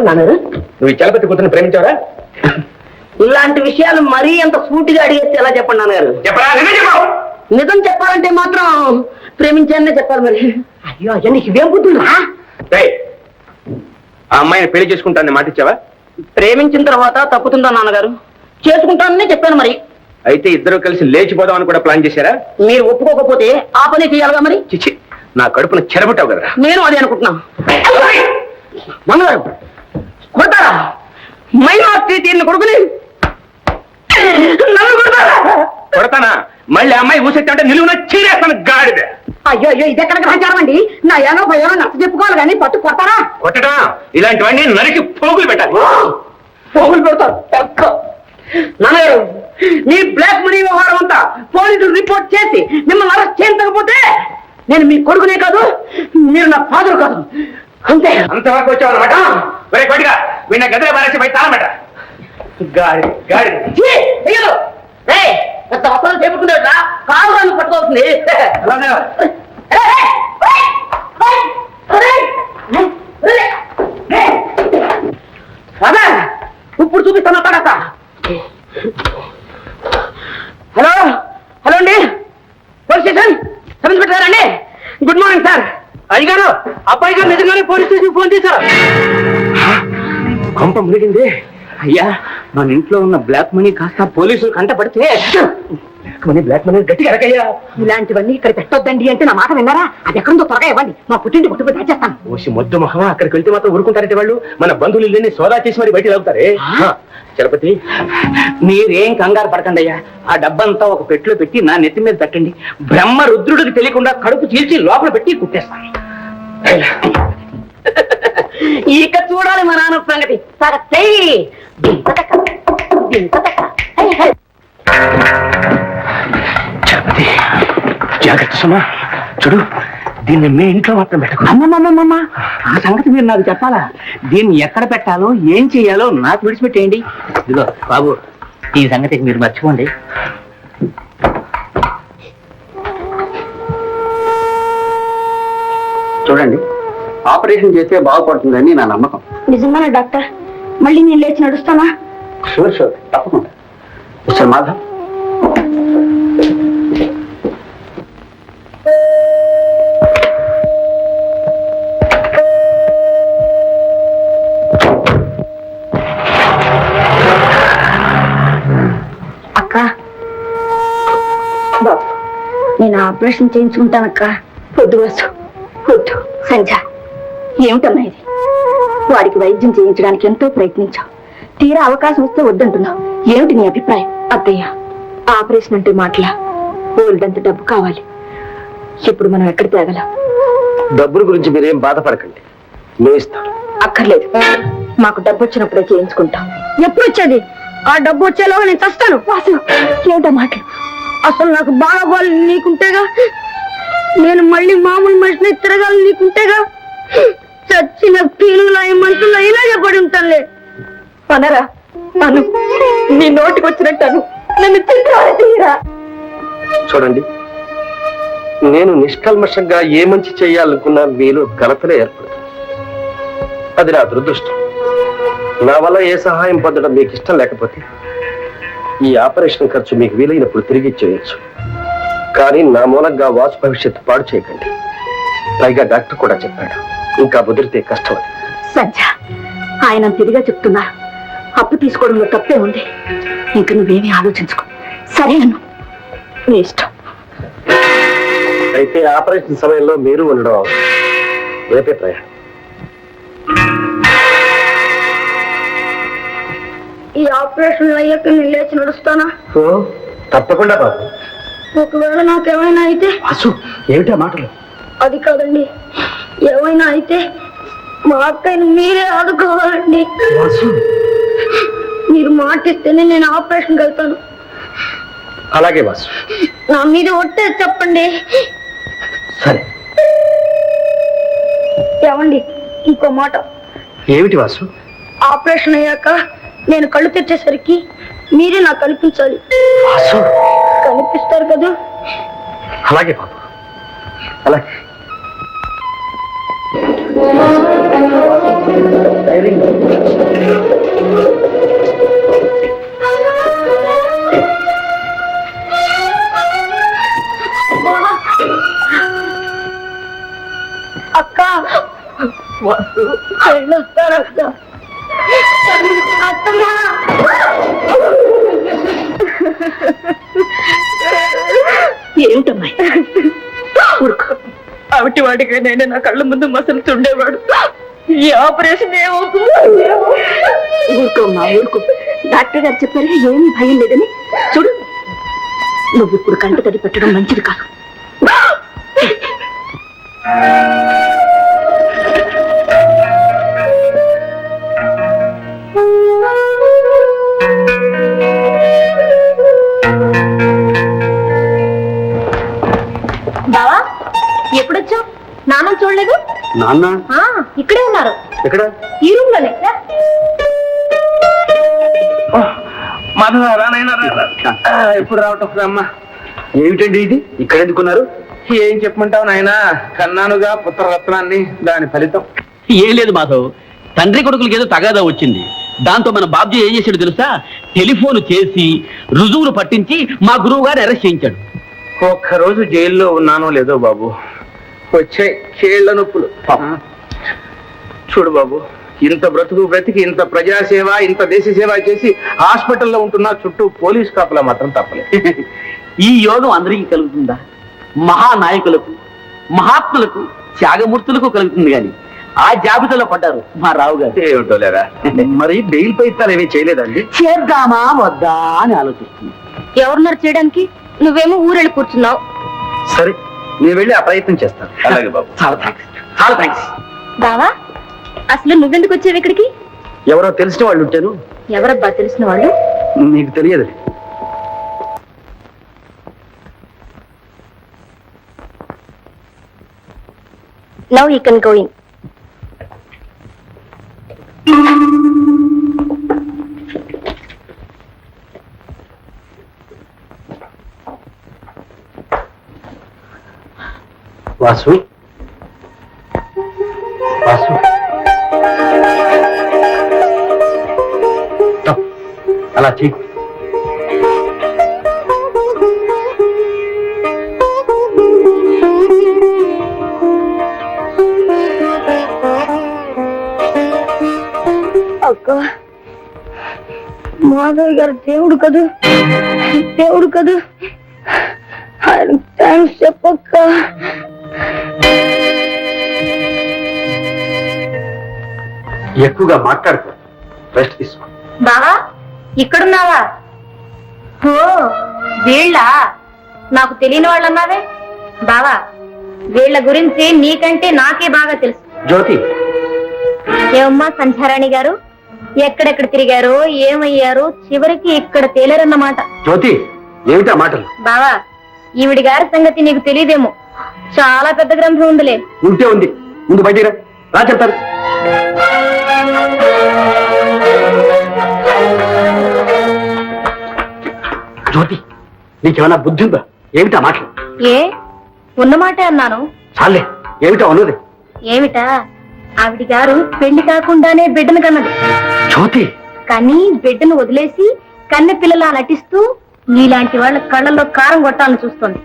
Speaker 4: నాన్నారు
Speaker 1: నువ్వు ఈ చలపతి కూతురు ప్రేమించావరా?
Speaker 4: ఇలాంటి విషయాలు మరీ అంత సూటిగా అడిగేస్తే ఎలా చెప్పండి నాన్నగారు?
Speaker 1: చెప్పరా? నిజం చెప్పావు.
Speaker 4: నిజం చెప్పాలంటే మాత్రం ప్రేమించాననే చెప్పాలి మరి. అయ్యో అయ్యా నీకు ఇవేం బుద్ధులా?
Speaker 1: రేయ్, ఆ అమ్మాయిని పెళ్లి చేసుకుంటానని మాట ఇచ్చావా?
Speaker 4: ప్రేమించిన తర్వాత తప్పుతుందా నాన్నగారు? చేసుకుంటానని చెప్పాను మరి.
Speaker 1: అయితే ఇద్దరు కలిసి లేచిపోదామని కూడా ప్లాన్ చేశారా?
Speaker 4: మీరు ఒప్పుకోకపోతే ఆ పని చేయాలిగా మరి.
Speaker 1: చిచ్చి, నా కడుపును చెరబట్టావు కదరా.
Speaker 4: నేను అదే అనుకుంటున్నా. నాన్నగారు కొడతారా? మైనార్టీ తీరిన కొడుకుని నన్ను కొడతారా?
Speaker 1: కొడతానా? మళ్ళీ అమ్మాయి ఊసెత్తి అంటే నిలువున చీరేస్తాను గాడిద.
Speaker 4: అయ్యో అయ్యో ఇది ఎక్కడ గ్రహించారం అండి? నా ఏనో భయానో నచ్చ చెప్పుకోవాలి కానీ పట్టు కొడతారా?
Speaker 1: కొట్టడా? ఇలాంటివన్నీ నరికి పోగులు పెట్టాలి.
Speaker 4: పోగులు పెడతారు. నాన్నగారు మీ బ్లాక్ మనీ వ్యవహారం అంతా పోలీసులు రిపోర్ట్ చేసి మిమ్మల్ని అరెస్ట్ చేయించకపోతే నేను మీ కొడుకునే కాదు, మీరు నా ఫాదర్ కాదు. అంతే.
Speaker 1: అంతవరకు వచ్చావు అనమాట. ఒరే కొడిగా వీళ్ళ గదిలో బారేసి బయట తాళమట. గాడి గాడి
Speaker 4: పెద్ద అవసరం చెప్పుకుంటా కాలు పట్టుకోవాల్సింది. ఇప్పుడు చూపిస్తాను తర్వాత. హలో హలో అండి, పోలీస్ స్టేషన్ సబ్ ఇన్స్పెక్టర్ అండి. Good morning sir.
Speaker 3: అయ్యగారు, అబ్బాయి గారు నిజంగానే పోలీస్ స్టేషన్ ఫోన్ చేశారు.
Speaker 1: కొంప మునిగింది.
Speaker 3: అయ్యా, మన ఇంట్లో ఉన్న బ్లాక్ మనీ కాస్త పోలీసులు కంటపడితే
Speaker 1: బ్లాక్ మనీ గట్టిగా అరకయ్యా.
Speaker 4: ఇలాంటివన్నీ ఇక్కడ పెట్టొద్దండి అంటే నా మాట విన్నారా? అది ఎక్కడుందో త్వరగా ఇవ్వండి, మా పుట్టింటి పుట్టుకు దాచేస్తాను.
Speaker 1: ఓసి మొద్దు మొహమా, అక్కడికి వెళ్తే మాత్రం ఊరుకుంటారంటే వాళ్ళు మన బంధువులు ఇల్లని సోదా చేసి మరి బయట లాగుతారే. చలపతి,
Speaker 3: మీరేం కంగారు పడకండి అయ్యా. ఆ డబ్బంతా ఒక పెట్టెలో పెట్టి నా నెత్తి మీద పెట్టండి. బ్రహ్మ రుద్రుడికి తెలియకుండా కడుపు చీల్చి లోపల పెట్టి కుట్టేస్తాను.
Speaker 4: ఇక చూడాలి మా నాన్న సంగతి.
Speaker 1: చలపతి జాగ్రత్త సుమా. చూడు, దీన్ని మీ ఇంట్లో మాత్రం పెట్టకు.
Speaker 3: అమ్మమ్మమ్మమ్మ, ఆ సంగతి మీరు నాకు చెప్పాలా? దీన్ని ఎక్కడ పెట్టాలో ఏం చెయ్యాలో నాకు విడిచిపెట్టేయండి. ఇదిగో బాబు, ఈ సంగతి మీరు మర్చిపోండి. చూడండి, ఆపరేషన్ చేస్తే బాగుపడుతుందని నా నమ్మకం.
Speaker 2: నిజంగానే డాక్టర్? మళ్ళీ నేను లేచి నడుస్తానా?
Speaker 3: షూర్ షూర్, తప్పకుండా. మిస్టర్ మాధవ్,
Speaker 2: అక్క, బాబు నేను ఆపరేషన్ చేయించుకుంటానక్క. వద్దు వసు, వద్దు. సంధ్య, ఏమిటన్నా ఇది? వాడికి వైద్యం చేయించడానికి ఎంతో ప్రయత్నించావు, తీరా అవకాశం వస్తే వద్దంటున్నావు. ఏమిటి నీ అభిప్రాయం? అత్తయ్య, ఆపరేషన్ అంటే మాటలా? బోల్డంత డబ్బు కావాలి. ఇప్పుడు మనం ఎక్కడ తేగలం?
Speaker 1: డబ్బుల గురించి మీరేం బాధపడకండి, మేము ఇస్తాం.
Speaker 2: అక్కర్లేదు, మాకు డబ్బు వచ్చినప్పుడే చేయించుకుంటాం. ఎప్పుడు వచ్చేది? ఆ డబ్బు వచ్చేలోగా నేను చస్తాను. వాసు, ఏమిటా మాటలు? అసలు నాకు బాగా నీకుంటేగా, నేను మళ్ళీ మామూలు మనిషిని తిరగాలి నీకుంటేగా. చచ్చిన పీనులా ఈ మనుషుల్లో ఇలాగే పడి ఉంటానులే. అనరా అను, నీ నోటికి వచ్చినట్టు నన్ను తీరా.
Speaker 1: చూడండి, నేను నిష్కల్మషంగా ఏ మంచి చేయాలనుకున్నా మీలో గలతలే ఏర్పడుతుంది. అది నా దురదృష్టం. నా వల్ల ఏ సహాయం పొందడం మీకు ఇష్టం లేకపోతే ఈ ఆపరేషన్ ఖర్చు మీకు వీలైనప్పుడు తిరిగి ఇచ్చేయచ్చు. కానీ నా మూలంగా వాసు భవిష్యత్తు పాడు చేయకండి. పైగా డాక్టర్ కూడా చెప్పాడు, ఇంకా ముదిరితే కష్టం అని.
Speaker 2: సంధ్య, ఆయన తిరిగా చెప్తున్నా, అప్పు తీసుకోవడంలో తప్పే ఉంది. ఇంక నువ్వేమీ ఆలోచించుకో. సరే అను, నీ ఇష్టం.
Speaker 1: అయితే ఆపరేషన్ సమయంలో మీరు ఉండడం అవసరం. రేపే ప్రయాణం.
Speaker 2: ఈ ఆపరేషన్ అయ్యాక నేను లేచి నడుస్తానా?
Speaker 1: తప్పకుండా బాబు.
Speaker 2: ఒకవేళ నాకేమైనా అయితే?
Speaker 1: వాసు, ఏమిటా మాటలు?
Speaker 2: అది కాదండి, ఏమైనా అయితే మా అక్కని మీరే ఆదుకోవాలండి. మీరు మాటిస్తేనే నేను ఆపరేషన్కి వెళ్తాను.
Speaker 1: అలాగే వాసు.
Speaker 2: నా మీద ఒట్టే చెప్పండి.
Speaker 1: సరే.
Speaker 2: ఏమండి, ఇంకో మాట.
Speaker 1: ఏమిటి వాసు?
Speaker 2: ఆపరేషన్ అయ్యాక నేను కళ్ళు తెచ్చేసరికి మీరే నాకు కనిపించాలి.
Speaker 1: వాసు,
Speaker 2: కనిపిస్తారు కదా?
Speaker 1: అలాగే బాబు, అలాగే.
Speaker 2: అక్క, వెళ్ళొస్తాను అక్క. అత్తమ్మా, ఏమిటమ్మాయి? అవిటి వాడికి నేనే నా కళ్ళ ముందు మసలుతుండేవాడు. ఈ ఆపరేషన్ ఊరుకోమ్మా, ఊరుకో. డాక్టర్ గారు చెప్పారు ఏమీ భయం లేదని. చూడు, నువ్వు ఇప్పుడు కంట తడి పెట్టడం మంచిది కాదు. బావా, ఎప్పుడొచ్చావు? నాన్న చూడలేదు?
Speaker 1: నాన్న
Speaker 2: ఇక్కడే ఉన్నారు.
Speaker 1: ఎక్కడ?
Speaker 2: ఈ రూమ్ లోనే.
Speaker 3: మాధవ రానైనా ఎప్పుడు రావటం అమ్మా.
Speaker 1: ఏమిటండి ఇది? ఇక్కడ ఎందుకున్నారు?
Speaker 3: ఏం చెప్పమంటావు నాయనా, కన్నానుగా పుత్రరత్నాన్ని, దాని ఫలితం.
Speaker 5: ఏం లేదు మాధవ్, తండ్రి కొడుకులకి ఏదో తగాదా వచ్చింది. దాంతో మన బాబ్జీ ఏం చేశాడు తెలుసా? టెలిఫోన్ చేసి రుజువులు పట్టించి మా గురువు గారు అరెస్ట్ చేయించాడు.
Speaker 3: ఒక్కరోజు జైల్లో ఉన్నానో లేదో బాబు, వచ్చే కీళ్ల నొప్పులు. చూడు బాబు, ఇంత బ్రతికి ఇంత ప్రజాసేవ, ఇంత దేశ సేవ చేసి హాస్పిటల్లో ఉంటున్నా చుట్టూ పోలీస్ కాపులా మాత్రం తప్పలేదు.
Speaker 5: ఈ యోగం అందరికీ కలుగుతుందా? మహానాయకులకు, మహాత్ములకు, త్యాగమూర్తులకు కలుగుతుంది గాని ఆ జాబితాలో పడ్డారు మా రావు గారు.
Speaker 1: ఏమిటో లేరా. మరి బెయిల్ పై ఇస్తాలు ఏమీ చేయలేదండి?
Speaker 5: చేద్దామా వద్దా అని ఆలోచిస్తుంది.
Speaker 2: ఎవరున్నారు చేయడానికి? నువ్వేమో ఊరెళ్ళి కూర్చున్నావు.
Speaker 1: సరే, నేను వెళ్ళి ఆ ప్రయత్నం చేస్తాను. అలాగే బాబు.
Speaker 5: చాలా థ్యాంక్స్, చాలా థ్యాంక్స్.
Speaker 2: బావా, అసలు నువ్వెందుకు వచ్చావు ఇక్కడికి?
Speaker 1: ఎవరో తెలిసిన వాళ్ళు ఉంటాను.
Speaker 2: ఎవరబ్బా తెలిసిన వాళ్ళు?
Speaker 1: నీకు తెలియదు.
Speaker 2: Now you can go in.
Speaker 1: Vasu, Vasu, అలా చెయ్యి.
Speaker 2: అక్క, మాధవ్ గారు దేవుడు కదూ, దేవుడు కదూ. ఆయన థ్యాంక్స్ చెప్పక్క.
Speaker 1: ఎక్కువగా మాట్లాడుకో, రెస్ట్ తీసుకో.
Speaker 2: బావా, ఇక్కడున్నావా? ఓ, వీళ్ళ నాకు తెలియని వాళ్ళు అన్నావే. బావా, వీళ్ళ గురించి నీకంటే నాకే బాగా తెలుసు.
Speaker 1: జ్యోతి,
Speaker 2: ఏమమ్మా సంధ్యారాణి గారు, ఎక్కడెక్కడ తిరిగారో, ఏమయ్యారో, చివరికి ఇక్కడ తేలేరన్నమాట.
Speaker 1: జ్యోతి, ఏమిటా మాటలు?
Speaker 2: బావా, ఈవిడి గారి సంగతి నీకు తెలియదేమో, చాలా పెద్ద గ్రంథం ఉందిలే.
Speaker 1: ఉంటే ఉంది, ముందు బయటికి రా చెప్తారు. జ్యోతి, నీకేమైనా బుద్ధి ఉందా? ఏమిటా మాటలు?
Speaker 2: ఏ ఉన్నమాటే అన్నాను.
Speaker 1: చాలే, ఏమిటా ఉన్నది?
Speaker 2: ఏమిటా? ఆవిడి గారు పెళ్లి కాకుండానే బిడ్డను కన్నది.
Speaker 1: జ్యోతి,
Speaker 2: కానీ బిడ్డను వదిలేసి కన్నె పిల్లలా నటిస్తూ నీలాంటి వాళ్ళ కళ్ళల్లో కారం కొట్టాలని చూస్తోంది.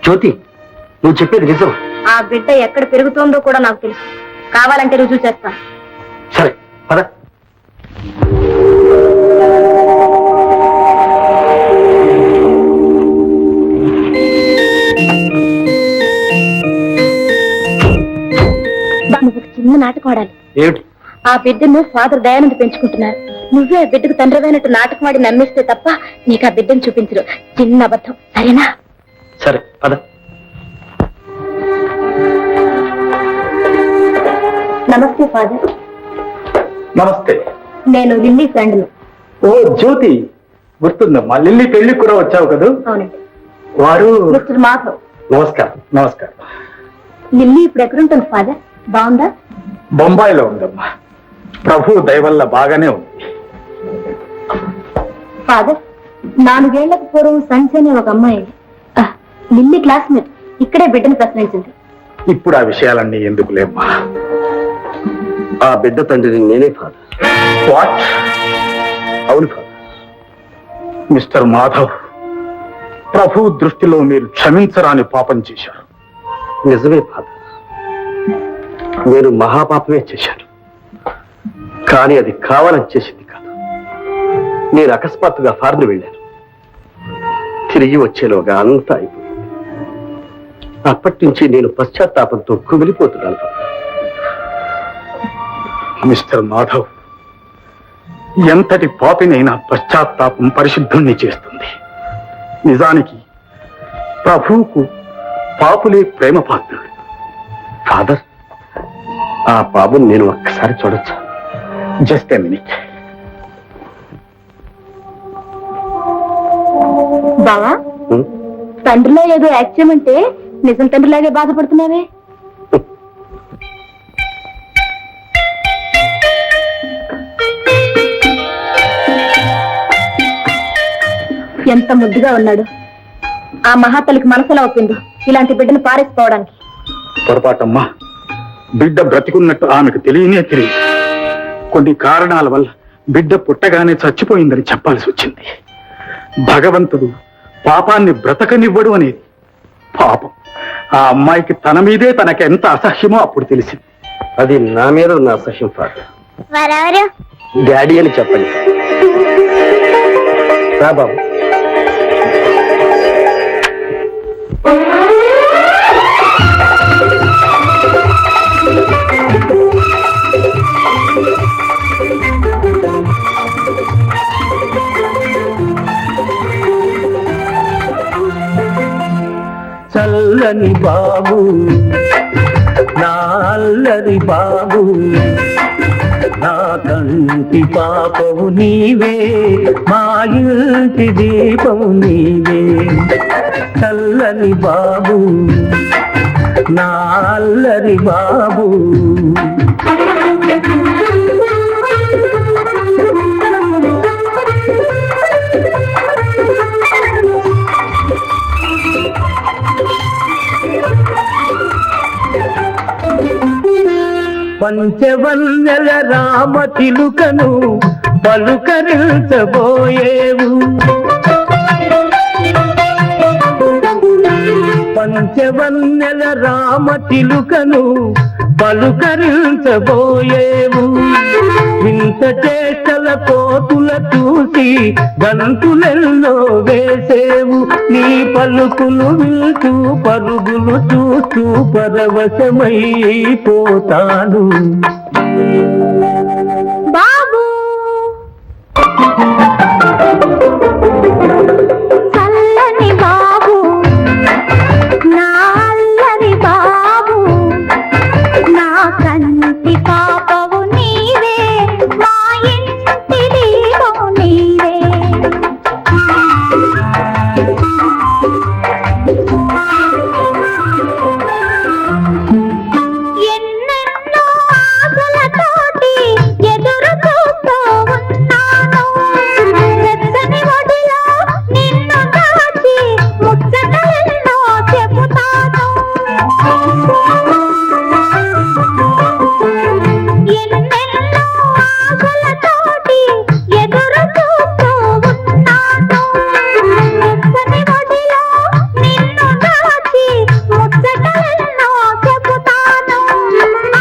Speaker 1: జ్యోతి, నువ్వు చెప్పేది నిజం?
Speaker 2: ఆ బిడ్డ ఎక్కడ పెరుగుతోందో కూడా నాకు తెలుసు. కావాలంటే రుజువు చేస్తాను.
Speaker 1: సరే, పద.
Speaker 2: నువ్వు ఒక చిన్న నాటకం ఆడాలి.
Speaker 1: ఏమిటి?
Speaker 2: ఆ బిడ్డను ఫాదర్ దయానంద్ పెంచుకుంటున్నారు. నువ్వే ఆ బిడ్డకు తండ్రివైనట్టు నాటకం ఆడి నమ్మిస్తే తప్ప నీకు ఆ బిడ్డను చూపించరు. చిన్న అబద్ధం, సరేనా?
Speaker 1: సరే, పద.
Speaker 2: నమస్తే ఫాదర్.
Speaker 3: నమస్తే.
Speaker 2: నేను లిల్లీ ఫ్రెండ్ను.
Speaker 3: ఓ జ్యోతి, గుర్తుందమ్మా, లిల్లీ పెళ్లికి కూడా వచ్చావు కదా.
Speaker 2: అవునండి.
Speaker 3: వారు
Speaker 2: మిస్టర్ మాధవ్.
Speaker 3: నమస్కారం. నమస్కారం.
Speaker 2: లిల్లీ ఇప్పుడు ఎక్కడుంటుంది ఫాదర్? బాగుందా?
Speaker 3: బొంబాయిలో ఉందమ్మా. ప్రభు దయ వల్ల బాగానే ఉంది.
Speaker 2: ఫాదర్, 4 ఏళ్లకు పూర్వం సంచి అనే ఒక అమ్మాయి లిల్లీ క్లాస్మేట్ ఇక్కడే బిడ్డను ప్రశ్నించింది.
Speaker 3: ఇప్పుడు ఆ విషయాలన్నీ ఎందుకు లేమ్మా.
Speaker 1: ఆ బిడ్డ తండ్రిని నేనే ఫాదర్.
Speaker 3: వాట్?
Speaker 1: అవును ఫాదర్.
Speaker 3: మిస్టర్ మాధవ్, ప్రభు దృష్టిలో మీరు క్షమించరాని పాపం చేశారు.
Speaker 1: నిజమే ఫాదర్, నేను మహాపాపమే చేశాను. కానీ అది కావాలని చేసింది కాదు. నేను అకస్మాత్తుగా ఫారెన్ వెళ్ళాను. తిరిగి వచ్చేలోగా అంతా అయిపోయింది. అప్పటి నుంచి నేను పశ్చాత్తాపంతో కుమిలిపోతున్నాను ఫాదర్.
Speaker 3: మిస్టర్ మాధవ్, ఎంతటి పాపినైనా పశ్చాత్తాపం పరిశుద్ధుణ్ణి చేస్తుంది. నిజానికి ప్రభువుకు పాపులే ప్రేమ పాత్రుడు.
Speaker 1: ఫాదర్, ఆ బాబుని నేను ఒక్కసారి చూడొచ్చా?
Speaker 3: Just a minute.
Speaker 2: బావా, తండ్రిలో ఏదో యాక్ట్ చేయమంటే నిజం తండ్రిలాగే బాధపడుతున్నావే. ఎంత ముద్దుగా ఉన్నాడు. ఆ మహాతలికి మనసులో అవుతుంది ఇలాంటి బిడ్డను పారేసుకోవడానికి.
Speaker 3: పొరపాటమ్మా, బిడ్డ బ్రతికున్నట్టు ఆమెకు తెలియనే తెలియదు. కొన్ని కారణాల వల్ల బిడ్డ పుట్టగానే చచ్చిపోయిందని చెప్పాల్సి వచ్చింది. భగవంతుడు పాపాన్ని బ్రతకనివ్వడు అనేది. పాపం, ఆ అమ్మాయికి తన మీదే తనకెంత అసహ్యమో అప్పుడు తెలిసింది.
Speaker 1: అది నా మీద ఉన్న అసహ్యం ఫాదర్.
Speaker 2: వారెవరు?
Speaker 1: డాడీ అని చెప్పండి. రా బాబు.
Speaker 6: చల్లని బాబు, నా అల్లరి బాబు, నా కంటి పాపవు నీవే, మా ఇంటి దీపము నీవే. చల్లని బాబు, నా అల్లరి బాబు. పంచవన్నెల రామ చిలుకను పలుకరించబోయేవు. పంచవన్నెల రామ చిలుకను పలుకరించబోయేవు. వింత చేష్టల కోతుల చూసి గంతులెల్లో వేసేవు. నీ పలుకులు వింటూ పరుగులు చూస్తూ పరవశమైపోతాను.
Speaker 2: బాబు, చల్లని బాబు, నా అల్లరి బాబు, నా కంటి పాపవు నీవే, మా ఇంటి దీపము నీవే. ఎన్నెన్నో ఆశలతోటి ఎదురు చూస్తూ ఉన్నాను. వెచ్చని ఒడిలో నిన్ను దాచి ముచ్చటలెన్నో చెబుతాను. ఎన్నెన్నో ఆశలతోటి ఎదురు చూస్తూ ఉన్నాను. వెచ్చని ఒడిలో నిన్ను దాచి ముచ్చటలెన్నో చెబుతాను.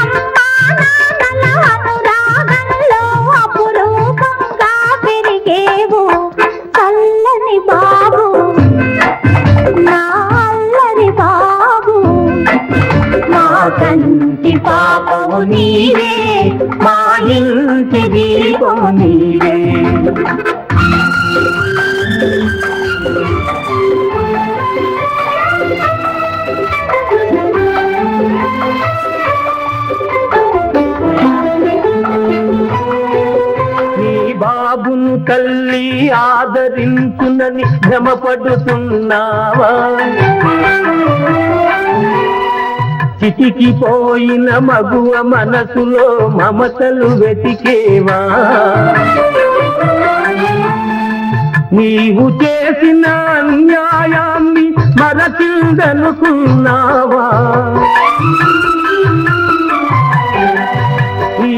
Speaker 2: అమ్మా నాన్నల అనురాగంలో అపురూపంగా పెరిగేవు. చల్లని బాబు, నా అల్లరి బాబు, మా కంటి పాపవు నీవే, మా ఇంటి దీపము నీవే. నీ బాబును
Speaker 6: తల్లి ఆదరించునని భ్రమపడుతున్నావా? చితికిపోయిన మగువ మనసులో మమతలు వెతికేవా? నీవు చేసిన అన్యాయాన్ని మరచిందనుకున్నావా? ఈ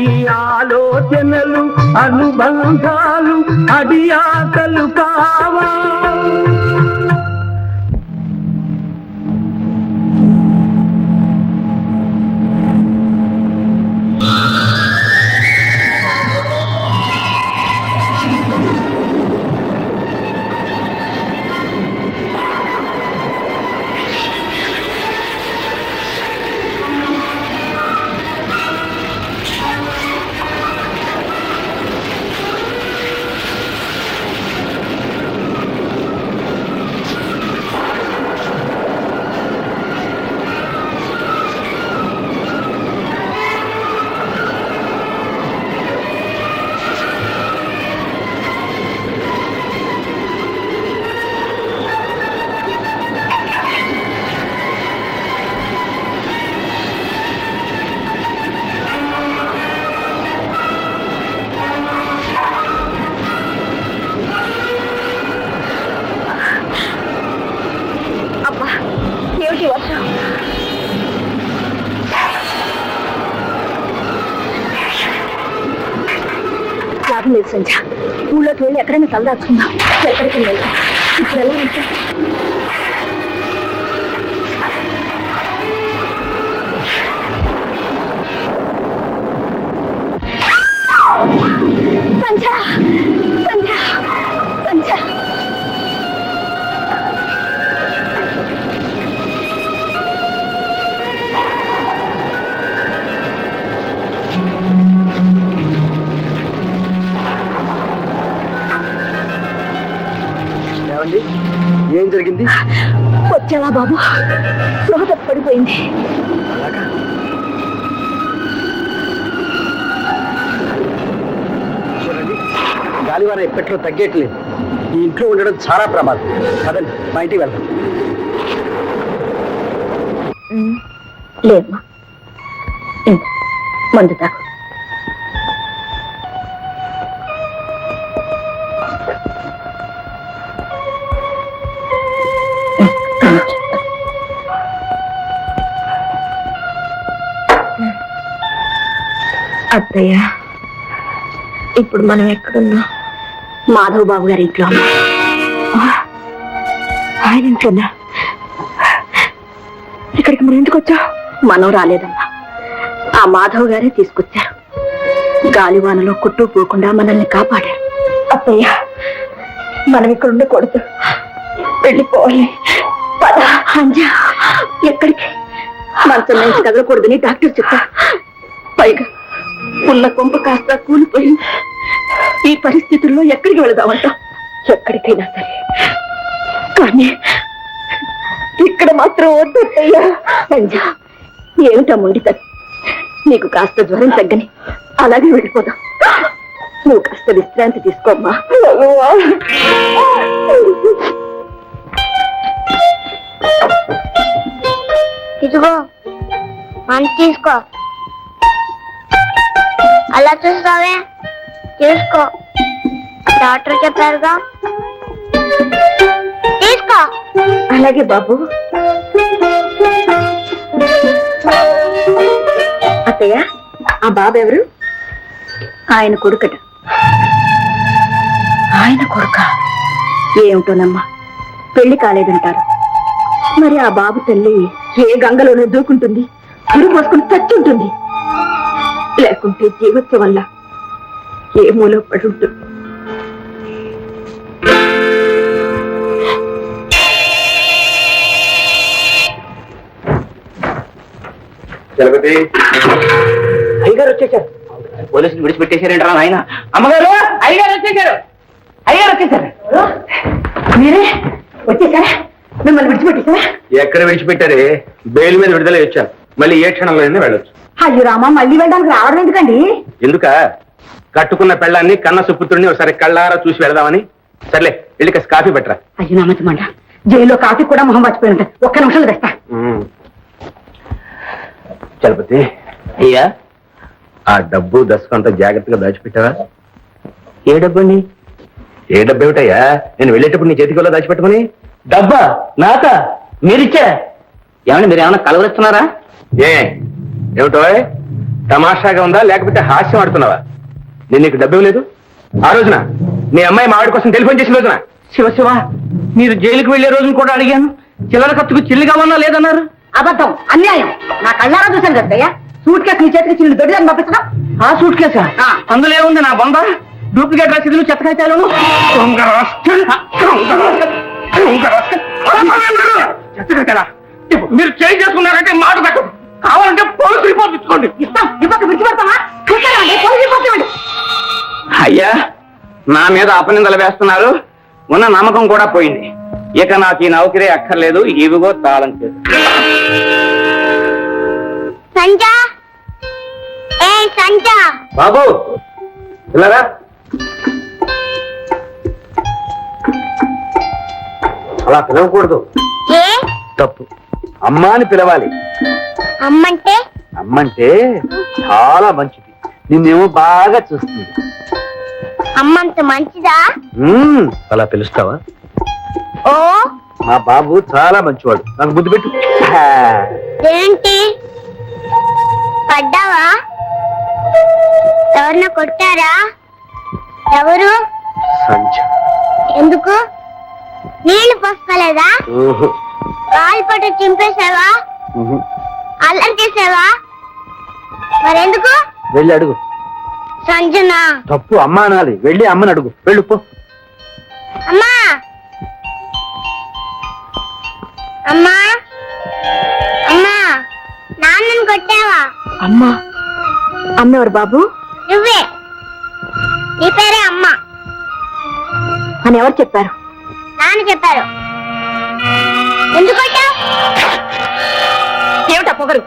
Speaker 6: ఆలోచనలు అనుబంధాలు అడియాకలు కావా?
Speaker 2: లాభం లేదు సంధ్య, ఊళ్ళోకి వెళ్ళి ఎక్కడైనా తలదాచుకుందాం. ఎక్కడికి వెళ్దాం? ఇప్పుడు ఎలా ఉంటాం? సంధ్య, సంధ్య, సంధ్య.
Speaker 1: ఏం జరిగింది?
Speaker 2: వచ్చావా బాబు? లోహత పడిపోయింది.
Speaker 1: చూడండి, గాలివాన ఇప్పట్లో తగ్గేట్లేదు. ఈ ఇంట్లో ఉండడం చాలా ప్రమాదం. కదండి, మా ఇంటికి వెళ్దాం.
Speaker 2: లేదమ్మా, మందు తాకు. అత్తయ్య, ఇప్పుడు మనం ఎక్కడున్నాం? మాధవ్ బాబు గారి ఇంట్లో. ఆయన ఇంట్లోనా? ఇక్కడికి మనం ఎందుకు వచ్చా? మనం రాలేదమ్మా, ఆ మాధవ్ గారే తీసుకొచ్చారు. గాలివానలో కొట్టుకుపోకుండా మనల్ని కాపాడారు. అత్తయ్య, మనం ఇక్కడ ఉండకూడదు, వెళ్ళిపోవాలి. పద అంజా. ఎక్కడికి? మనసు నుంచి కదలకూడదని డాక్టర్ చెప్పారు. పైగా ఉన్న కొంప కాస్త కూలిపోయింది. ఈ పరిస్థితుల్లో ఎక్కడికి వెళదామంట? ఎక్కడికైనా సరే, కానీ ఇక్కడ మాత్రం వద్దయ్యా. సంజా, ఏమిటా మొండితనం? నీకు కాస్త జ్వరం తగ్గని అలాగే వెళ్ళిపోదాం. నువ్వు కాస్త విశ్రాంతి తీసుకోమ్మా.
Speaker 7: ఇదిగో మంచి తీసుకో. అలా చూస్తావే, తీసుకో. డాక్టర్ చెప్పారుగా, తీసుకో.
Speaker 2: అలాగే బాబు. అత్తయ్య, ఆ బాబు ఎవరు? ఆయన కొడుకట. ఆయన కొడుక? ఏమిటోనమ్మా, పెళ్లి కాలేదంటారు. మరి ఆ బాబు తల్లి ఏ గంగలోనే దూకుంటుంది, గురి పోసుకుని చచ్చుంటుంది. లేకుంటే జీవత్వ వల్ల ఏ మూలో పడి ఉంటుంది.
Speaker 1: జగతి,
Speaker 3: అయ్యగారు వచ్చేసారు. పోలీసులు విడిచిపెట్టేశారంటారా ఆయన? అమ్మగారు, అయ్యగారు వచ్చేసారు. అయ్యగారు వచ్చేసారు.
Speaker 2: మీరే వచ్చేసారా? మిమ్మల్ని విడిచిపెట్టేసారా?
Speaker 3: ఎక్కడ విడిచిపెట్టారే? బెయిల్ మీద విడుదల వచ్చాను. మళ్ళీ ఏ క్షణంలో వెళ్ళొచ్చు.
Speaker 2: అయ్యో రామా, మళ్ళీ వెళ్ళడానికి రావడం ఎందుకండి?
Speaker 3: ఎందుక? కట్టుకున్న పెళ్ళాన్ని కన్న సుపుత్రుడిని ఒకసారి కళ్ళారా చూసి వెళదామని. సర్లే వెళ్ళి కాస్త కాఫీ పెట్టరా.
Speaker 4: అయ్యి నామతిమండ, జైల్లో కాఫీ కూడా మొహం మర్చిపోయి ఉంటాయి. ఒక్క నిమిషంలో తెస్తా.
Speaker 3: చలపతి
Speaker 5: అయ్యా,
Speaker 3: ఆ డబ్బు దశకంతా జాగ్రత్తగా దాచిపెట్టావా?
Speaker 5: ఏ డబ్బండి?
Speaker 3: ఏ డబ్బు ఏమిటయ్యా? నేను వెళ్ళేటప్పుడు నీ చేతికి దాచిపెట్టమని.
Speaker 5: డబ్బా నాకా? మీరిచ్చా? ఏమండి మీరు ఏమైనా కలవరిస్తున్నారా?
Speaker 3: ఏమిటో తమాషాగా ఉందా లేకపోతే హాస్యం ఆడుతున్నావా? నేను నీకు డబ్బు ఇవ్వలేదు ఆ రోజున? నీ అమ్మాయి మావిడి కోసం టెలిఫోన్ చేసిన రోజున?
Speaker 5: శివ శివ, మీరు జైలుకి వెళ్లే రోజున కూడా అడిగాను. చిల్లర ఖర్చుకు చిల్లి కావన్నా లేదన్నారు.
Speaker 4: అబద్ధం, అన్యాయం. నా కళ్ళారా చూశాను కదయ్యా. సూట్ కేసు నీ చేతికి చిన్న దొడ్డి పంపించడం.
Speaker 5: ఆ సూట్ కేసా? అందులో ఏముంది నా బొంద? డూప్లికేట్ రసీదులు, చెత్త కాగితాలను.
Speaker 6: మీరు చేంజ్ చేసుకున్నారంటే మాట పెట్టదు. కావాలంటే పోలీస్ రిపోర్ట్ ఇచ్చుకోండి.
Speaker 4: ఇస్తాం, ఇవ్వక విడిచిపెడతామా? చూసారా, పోలీసు రిపోర్ట్ ఇవ్వండి.
Speaker 3: అయ్యా, నా మీద అపనిందలు వేస్తున్నారు. ఉన్న నమ్మకం కూడా పోయింది. ఇక నాకు ఈ నౌకరీ అక్కర్లేదు. ఇవిగో తాళం చేసి.
Speaker 7: సంజా, ఏ సంజా,
Speaker 3: బాబు ఇలారా. అలా పిలవకూడదు,
Speaker 7: ఏ
Speaker 3: తప్పు. అమ్మ అని పిలవాలి.
Speaker 7: అమ్మంటే?
Speaker 3: అమ్మంటే చాలా మంచిది. నిన్నేమో బాగా చూస్తుంది.
Speaker 7: అమ్మంత మంచిదా?
Speaker 3: అలా పిలుస్తావా?
Speaker 7: ఓ,
Speaker 3: మా బాబు చాలా మంచివాడు. నాకు బుద్ధి పెట్టు.
Speaker 7: ఏంటి పడ్డావా? ఎవరిన కొట్టారా? ఎవరు?
Speaker 3: సంచ.
Speaker 7: ఎందుకు? నీళ్లు పోసుకోలేదా? కాలు పట్టు చింపేశావా? అల్లం చేసావా? మరెందుకు?
Speaker 3: వెళ్ళి అడుగు.
Speaker 7: సంజన.
Speaker 3: తప్పు, అమ్మ అనాలి. వెళ్ళి అమ్మని అడుగు. వెళ్ళు పో.
Speaker 7: అమ్మా, అమ్మా, అమ్మా, నాన్నని కొట్టావా?
Speaker 2: అమ్మా, అమ్మెవరు బాబు
Speaker 7: నువ్వే. నీ పేరే అమ్మ
Speaker 2: అని ఎవరు చెప్పారు?
Speaker 7: నాన్న చెప్పారు. ఎందుకు కొట్టావు?
Speaker 2: ఏమిటా పొగరు?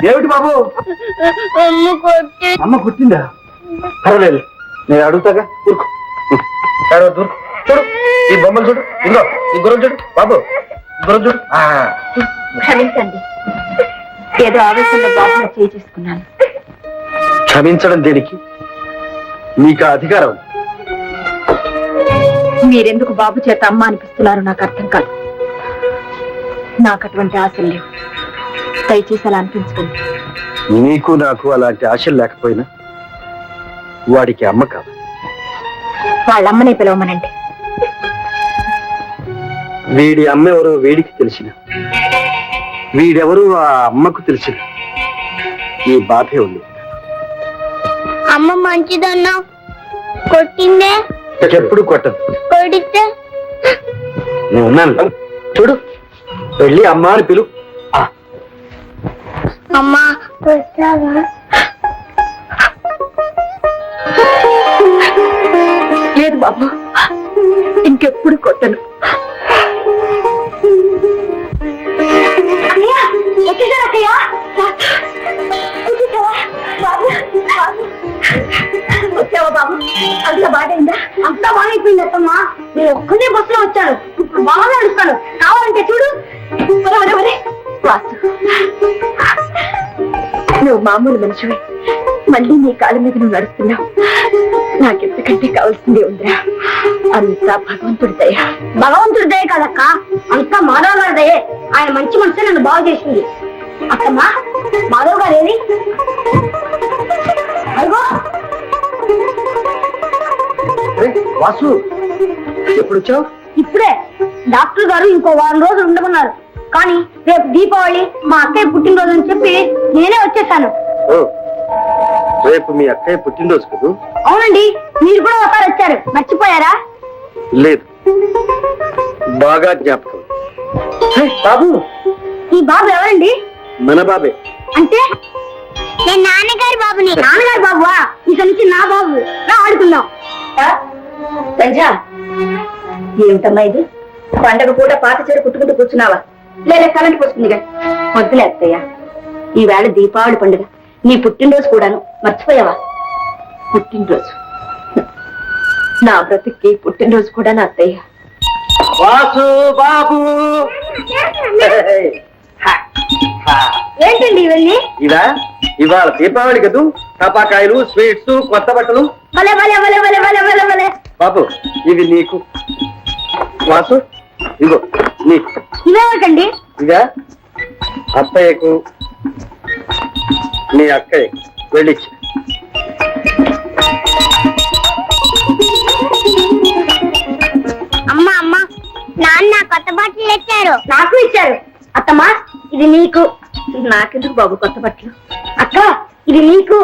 Speaker 3: ఏమిటి బాబు?
Speaker 7: అమ్మ కొట్టి.
Speaker 3: అమ్మ కుట్టిందా? పర్వాలేదు, నేను అడుగుతాగా. ఊరుకో. చూడు, ఈ బొమ్మలు చూడు. ఇదిగో ఈ గుర్రం చూడు బాబు. గుర్రం చూడు.
Speaker 2: క్షమించండి, ఏదో ఆవేశంలో బాబుని చేసుకున్నాను.
Speaker 1: క్షమించడం దేనికి? నీకు ఆ అధికారం ఉంది.
Speaker 2: మీరెందుకు బాబు చేత అమ్మ అనిపిస్తున్నారో నాకు అర్థం కాదు. నాకు అటువంటి ఆశలు లేవు. దయచేసి అలా అనిపించుకోండి.
Speaker 1: నీకు నాకు అలాంటి ఆశలు లేకపోయినా వాడికి అమ్మ కాదు.
Speaker 2: వాళ్ళమ్మనే పిలవమనండి.
Speaker 1: వీడి అమ్మ ఎవరో వీడికి తెలిసిన, వీడెవరో ఆ అమ్మకు తెలిసిన ఈ బాధే ఉంది.
Speaker 7: అమ్మ మంచిదన్నావు, కొట్టిందే.
Speaker 1: ఎప్పుడు కొట్టదు.
Speaker 7: కొడితే
Speaker 1: నేను ఉన్నాను చూడు. వెళ్ళి అమ్మ అని పిలు.
Speaker 7: అమ్మా కొట్టావా?
Speaker 2: లేదు బాబు, ఇంకెప్పుడు కొట్టను.
Speaker 4: వచ్చావా బాబు? అంత బాగైందా? అంతా బాగైపోయింది అత్తమ్మా. నేను ఒక్కనే బస్సులో వచ్చాను. ఇప్పుడు బాగా నడుస్తాను. కావాలంటే చూడు.
Speaker 2: వాసు, నువ్వు మామూలు మనిషివే. మళ్ళీ నీ కాళ్ళ మీద నువ్వు నడుస్తున్నావు. నాకెంతకంటే కావాల్సిందే ఉందిరా. అంతా భగవంతుడి దయ.
Speaker 4: భగవంతుడి దయ కదక్క, అంతా మాధవ్ గారి దయే. ఆయన మంచి మనసే నన్ను బాగు చేసింది. అత్తమ్మా, మాధవ్ గారు ఏది? అదిగో.
Speaker 1: వాసు, ఎప్పుడు వచ్చావు?
Speaker 4: ఇప్పుడే. డాక్టర్ గారు ఇంకో వారం రోజులు ఉండమన్నారు. కానీ రేపు దీపావళి, మా అక్కయ్య పుట్టినరోజు అని చెప్పి నేనే వచ్చేసాను.
Speaker 1: రేపు మీ అక్కయ్య పుట్టినరోజు కదూ?
Speaker 4: అవునండి, మీరు కూడా ఒకసారి వచ్చారు. మర్చిపోయారా?
Speaker 1: లేదు, బాగా జ్ఞాపకం.
Speaker 3: బాబు,
Speaker 4: ఈ బాబు ఎవరండి?
Speaker 1: మన బాబే.
Speaker 4: అంటే
Speaker 7: నేను నాన్నగారి బాబుని.
Speaker 4: నాన్నగారు బాబువా? ఇక నుంచి నా బాబు. రా ఆడుకుందాం.
Speaker 2: సంజా, ఏమిటమ్మా ఇది? పండగ పూట పాత చీర కుట్టుకుంటూ కూర్చున్నావా? లేదా కరెంట్ పోస్తుందిగా. వద్దులే అత్తయ్య, ఈవేళ దీపావళి పండుగ, నీ పుట్టినరోజు కూడాను. మర్చిపోయావా? పుట్టినరోజు నా బ్రతుక్కి పుట్టినరోజు కూడా నా అత్తయ్య.
Speaker 1: వాసు బాబు,
Speaker 2: ఏంటండి ఇవన్నీ?
Speaker 1: ఇవాళ దీపావళి కదూ, టపాకాయలు, స్వీట్స్, కొత్త బట్టలు.
Speaker 2: భలే భలే భలే భలే భలే భలే భలే.
Speaker 1: బాబు ఇవి నీకు. వాసు ఇగో నీకు.
Speaker 2: ఇవేమిటండి?
Speaker 1: ఇదా అత్తయ్యకు, నీ అక్కయ్యకు వెళ్ళిచ్చి.
Speaker 7: అమ్మ అమ్మ, నాన్న కొత్త బట్టలు తెచ్చారు.
Speaker 2: నాకు ఇచ్చారు. అత్తమ్మా ఇది నీకు. నాకెందుకు బాబు కొత్త బట్టలు? అక్క ఇది నీకు.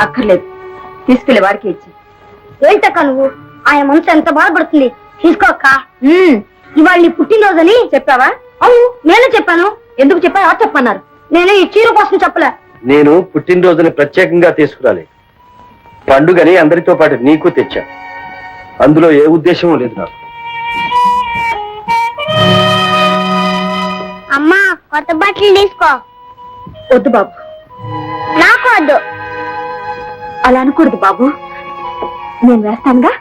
Speaker 2: అక్కర్లేదు, తీసుకెళ్ళి వాడికి ఇచ్చి.
Speaker 7: ఏంటక్క నువ్వు? ఆయన మనసు ఎంత బాధపడుతుంది. తీసుకోక్క.
Speaker 2: ఇవాళ నీ పుట్టినరోజని చెప్పావా? అవును, నేను చెప్పాను. ఎందుకు చెప్పావా? చెప్పన్నారు. నేను ఈ చీర కోసం చెప్పలే.
Speaker 1: నేను పుట్టినరోజుని ప్రత్యేకంగా తీసుకురాలి, పండుగని అందరితో పాటు నీకు తెచ్చా. అందులో ఏ ఉద్దేశం లేదు నాకు.
Speaker 7: అమ్మా కొత్త బట్టలు తీసుకో.
Speaker 2: వద్దు బాబు,
Speaker 7: నాకు వద్దు.
Speaker 2: అలా అనకూడదు బాబు. నేను వేస్తానుగా.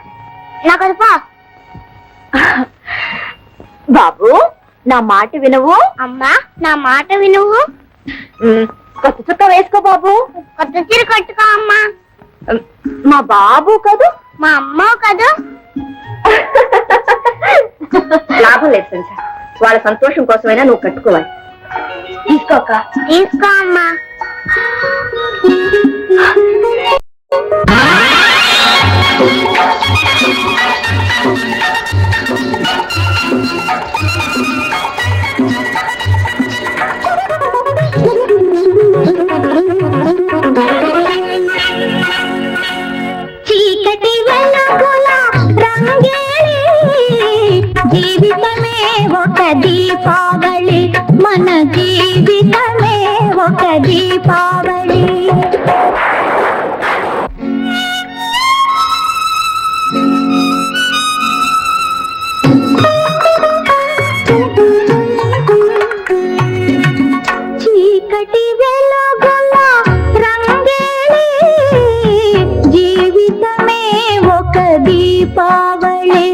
Speaker 7: నాకు వద్దు పో.
Speaker 2: బాబు నా మాట వినవు.
Speaker 7: అమ్మా నా మాట వినువు.
Speaker 2: కొత్త చుక్క వేసుకో బాబు.
Speaker 7: కొత్త చీర కట్టుకో అమ్మా.
Speaker 2: మా బాబు కదూ.
Speaker 7: మా అమ్మ కదూ.
Speaker 2: లాభం లేదు సంచా, వాళ్ళ సంతోషం కోసమైనా నువ్వు కట్టుకోవాలి. తీసుకోక.
Speaker 7: తీసుకో అమ్మా.
Speaker 8: చీకటి వెలుగుల రంగేలి, జీవితమే ఒక దీపావళి, మన జీవితమే ఒక దీపావళి. చీకటి వెలుగుల రంగేలి, జీవితమే ఒక దీపావళి,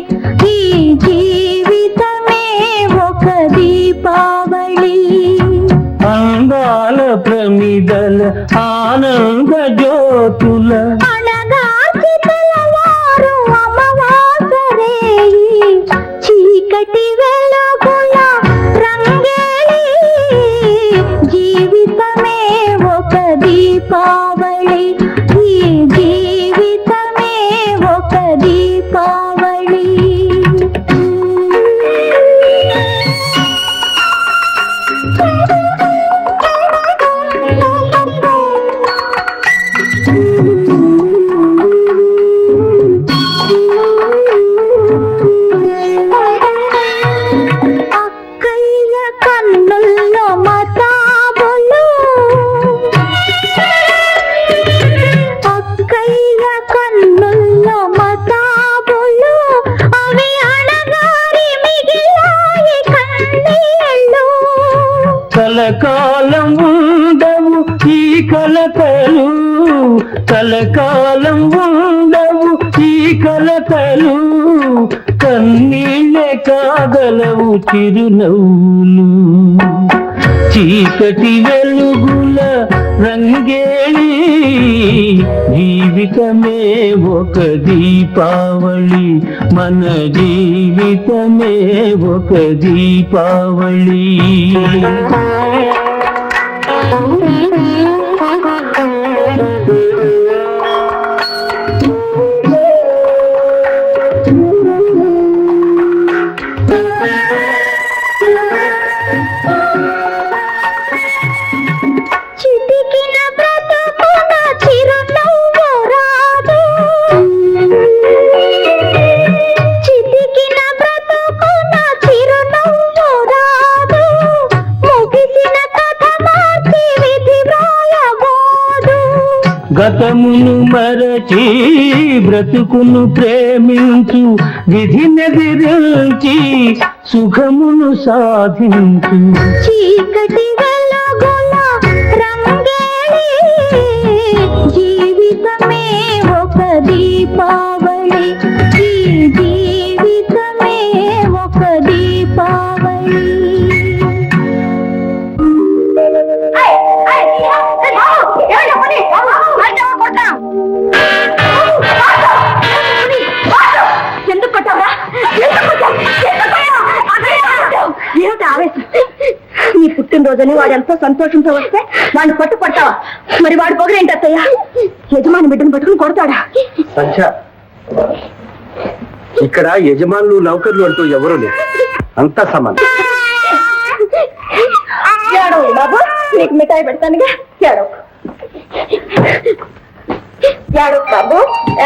Speaker 8: ఈ జీవితమే ఒక దీపావళి.
Speaker 5: అందాల ప్రమిదల ఆనంద జ్యోతుల
Speaker 8: అనగాచి తెల్లవారు అమావాసరేయి, చీకటి వెలుగుల రంగేలి, జీవితమే ఒక దీపావళి, ఈ జీవితమే ఒక దీపావళి. అక్కయ్య కన్నుల్లో మతాబులు, అక్కయ్య కన్నుల్లో మతాబులు, అవి అణగారి మిగిలాయి కన్నీళ్ళు.
Speaker 5: కలకాలం ఉండవు ఈ కలకలు, కలకాలం ఉండవు ఈ కలకలు, కన్నీళ్ళే కాగలవు చిరునవ్వులు. చీకటి వెలుగుల రంగేలి, జీవితమే ఒక దీపావళి, మన జీవితమే ఒక దీపావళి.
Speaker 8: చితికిన బ్రతుకున చిరునవ్వు రాదు, చితికిన బ్రతుకున చిరునవ్వు రాదు, ముగిసిన కథ మార్చి విధి వ్రాయబోదు.
Speaker 5: గతమును మరచి బ్రతుకును ప్రేమించు, విధినెదిరించి
Speaker 3: సుఖమును సాధించు.
Speaker 8: చీకటి వెలుగుల రంగేలి జీవితమే ఒక దీపావళి ఈ జీవితమే ఒక దీపావళి
Speaker 2: ఎందుకు కొట్టావరా? ఏమిటి ఆవేశం? నీ పుట్టినరోజుని వాడు ఎంతో సంతోషంతో వస్తే వాడిని పట్టుకొట్టావా? మరి వాడు పొగరేంటి అత్తయ్య? యజమాని బిడ్డను పట్టుకుని కొడతాడా?
Speaker 1: సంధ్య, ఇక్కడ యజమానులు నౌకర్లు అంటూ ఎవరూ లేరు, అంతా సమానం.
Speaker 2: ఏడవ బాబు, నీకు మిఠాయి పెడతానుగా, ఏడవ. ఏడవ బాబు,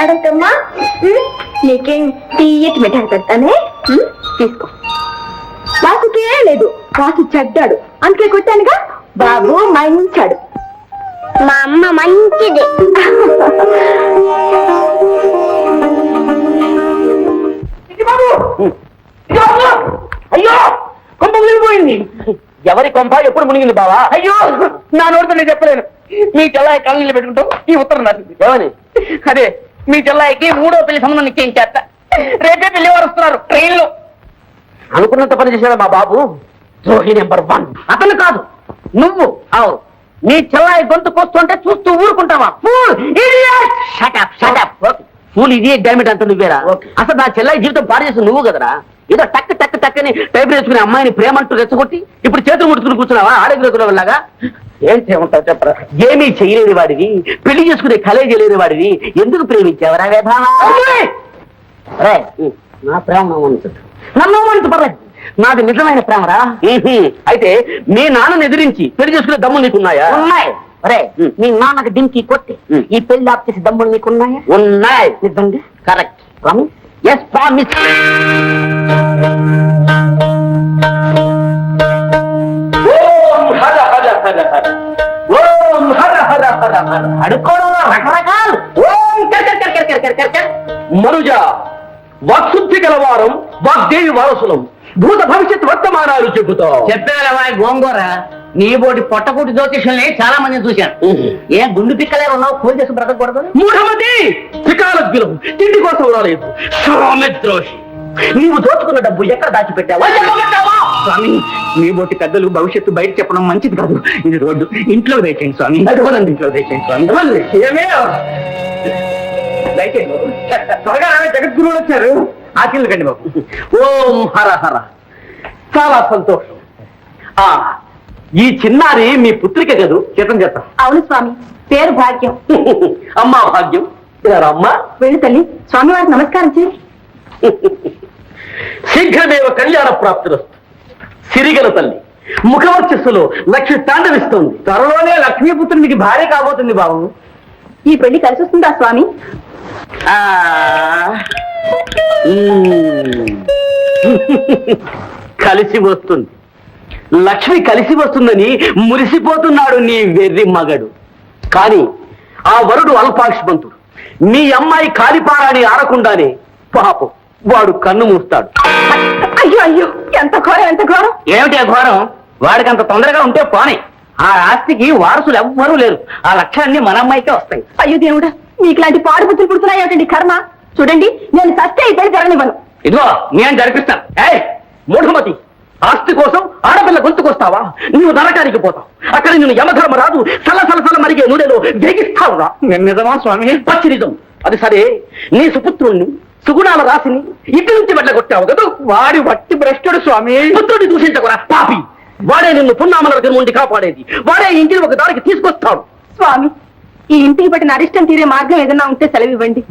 Speaker 2: ఏడవమ్మా. నీకేం తీయటి మిఠాయి పెడతానే, తీసుకో. వాసుకే లేదు, వాసు చెడ్డాడు, అందుకే కొట్టానుగా. బాబు మంచాడు.
Speaker 7: మా అమ్మ మంచిది.
Speaker 6: అయ్యో కొంప మునిగిపోయింది.
Speaker 5: ఎవరి కొంప ఎప్పుడు మునిగింది బావా?
Speaker 6: అయ్యో నా నోటితో నేను చెప్పలేను. మీ చెల్లాయి కళ్ళ పెట్టుకుంటాం ఈ ఉత్తరం రాసింది.
Speaker 5: ఏమని?
Speaker 6: అదే మీ చెల్లాయికి 3వ పెళ్లి సంబంధం నిశ్చయించేస్తా. రేపే పెళ్లి వారు వస్తున్నారు ట్రైన్ లో.
Speaker 5: అనుకున్నంత పని చేశాడు మా బాబు. ద్రోహి నెంబర్ 1.
Speaker 6: అతను కాదు నువ్వు.
Speaker 5: అవును, నీ చెల్లాయి గొంతు కోస్తుంటే చూస్తూ ఊరుకుంటావా? ఫూల్ ఇది డామిట్ అంత నువ్వేరా? అసలు నా చెల్లాయి జీవితం పాడు చేసి నువ్వు కదరా. ఏదో టక్ టక్ టక్ అని టైప్ చేసుకునే అమ్మాయిని ప్రేమంటూ రెచ్చగొట్టి ఇప్పుడు చేతులు ముట్టుకుని కూర్చున్నావా ఆడగిరకులలాగా? ఏం చేయమంటావు చెప్పరా? ఏమీ చేయలేని వాడివి, పెళ్లి చేసుకునే కలే చేయలేని వాడివి ఎందుకు ప్రేమించావరా? నా ప్రేమ నమ్మమంటూ పర్లేదు, నాది నిజమైన ప్రేమరా. అయితే మీ నాన్నని ఎదిరించి పెళ్లి చేసుకునే దమ్ములు నీకున్నాయా?
Speaker 4: ఉన్నాయి. మీ నాన్నకి డింకి కొట్టి ఈ పెళ్లి ఆప్ చేసి దమ్ములు నీకున్నాయా?
Speaker 5: ఉన్నాయి.
Speaker 4: నిజంగా?
Speaker 5: కరెక్ట్. ప్రామిస్? Yes promise. అడుక్కోవడంలో రకరకాలు. మనుజ, వాక్శుద్ధి గలవారం వాగ్దేవి వారసులం, భూత భవిష్యత్ వర్తమానాలు చెబుతాం.
Speaker 4: చెప్పేవా గోంగూర, నీ బోటి పొట్టకూటి జ్యోతిషుల్ని చాలా మందిని చూశాను. ఏం గుండు పిక్కలే ఉన్నావు, కూలి చేసి బ్రతకూడదు?
Speaker 5: మూఢమతి త్రికాలజ్ఞులం, తిండి కోసం రాలేదు. ద్రోషి, నీవు దోచుకున్న డబ్బు ఎక్కడ దాచిపెట్టావా?
Speaker 3: స్వామి, మీ బోటి పెద్దలు భవిష్యత్తు బయట చెప్పడం మంచిది కాదు. ఇది రోడ్డు, ఇంట్లో వేసేయండి స్వామి.
Speaker 5: అదిగోనండి.
Speaker 3: ఇంట్లో వేసేయండి స్వామి.
Speaker 5: ఏమే
Speaker 3: దయచేయండి బాబు. త్వరగా రావే, జగద్గురువులు వచ్చారు. ఆశీర్వకండి బాబు.
Speaker 5: ఓం హర హర. చాలా సంతోషం. ఆ ఈ చిన్నారి మీ పుత్రిక కదూ? చేతం చేస్తాం.
Speaker 2: అవును స్వామి, పేరు భాగ్యం.
Speaker 5: అమ్మా భాగ్యం, అమ్మా
Speaker 2: వెళ్ళి తల్లి, స్వామివారికి నమస్కారం చేయి.
Speaker 5: శీఘ్రమేవ కళ్యాణ ప్రాప్తిరస్తు. సిరిగల తల్లి ముఖవర్చస్సులో లక్ష్మి తాండవిస్తోంది.
Speaker 3: త్వరలోనే లక్ష్మీపుత్రునికి భార్య కాబోతుంది బాబు.
Speaker 2: ఈ పెళ్లి కలిసి వస్తుందా స్వామి?
Speaker 5: ఆ, కలిసి వస్తుంది. లక్ష్మి కలిసి వస్తుందని మురిసిపోతున్నాడు నీ వెర్రి మగడు. కానీ ఆ వరుడు అల్పాక్షమంతుడు. మీ అమ్మాయి కాలిపారాని ఆడకుండానే పాపం వాడు కన్ను మూస్తాడు.
Speaker 2: అయ్యో అయ్యో, ఎంత ఘోరం, ఎంత ఘోరం.
Speaker 5: ఏమిటి ఆ ఘోరం? వాడికి అంత తొందరగా ఉంటే పోనీ. ఆ ఆస్తికి వారసులు ఎవ్వరూ లేరు. ఆ లక్ష్యాన్ని మన అమ్మాయికే వస్తాయి.
Speaker 2: అయ్యో దేవుడా, మీకు ఇలాంటి పాడుబుద్ధులు పుడుతున్నాయి ఏమిటండి కర్మ. చూడండి, నేను సత్య ఈ పెళ్లి జరగనివ్వను.
Speaker 5: ఇదిగో నేను జరిపిస్తాను. ఏయ్ మూఢమతి, ఆస్తి కోసం ఆడపిల్ల గొంతుకొస్తావా? నీవు నరకానికి పోతావు. అక్కడ నిన్ను యమధర్మరాజు సలసలసల మరిగే నూనెలో వేగిస్తావురా.
Speaker 3: నిజమా స్వామి?
Speaker 5: పచ్చి నిజం. అది సరే, నీ సుపుత్రుణ్ణి సుగుణాల రాశిని ఇంటి నుంచి వెళ్ళగొట్టావు కదా.
Speaker 3: వాడి వట్టి భ్రష్టుడు స్వామి.
Speaker 5: పుత్రుడిని దూషించకురా పాపి. వాడే నిన్ను పున్నామల దగ్గర నుండి కాపాడేది. వాడే ఇంటిని ఒక దారికి తీసుకొస్తాడు.
Speaker 2: స్వామి, ఈ ఇంటికి పట్టిన అరిష్టం తీరే మార్గం ఏదైనా ఉంటే సెలవివ్వండి.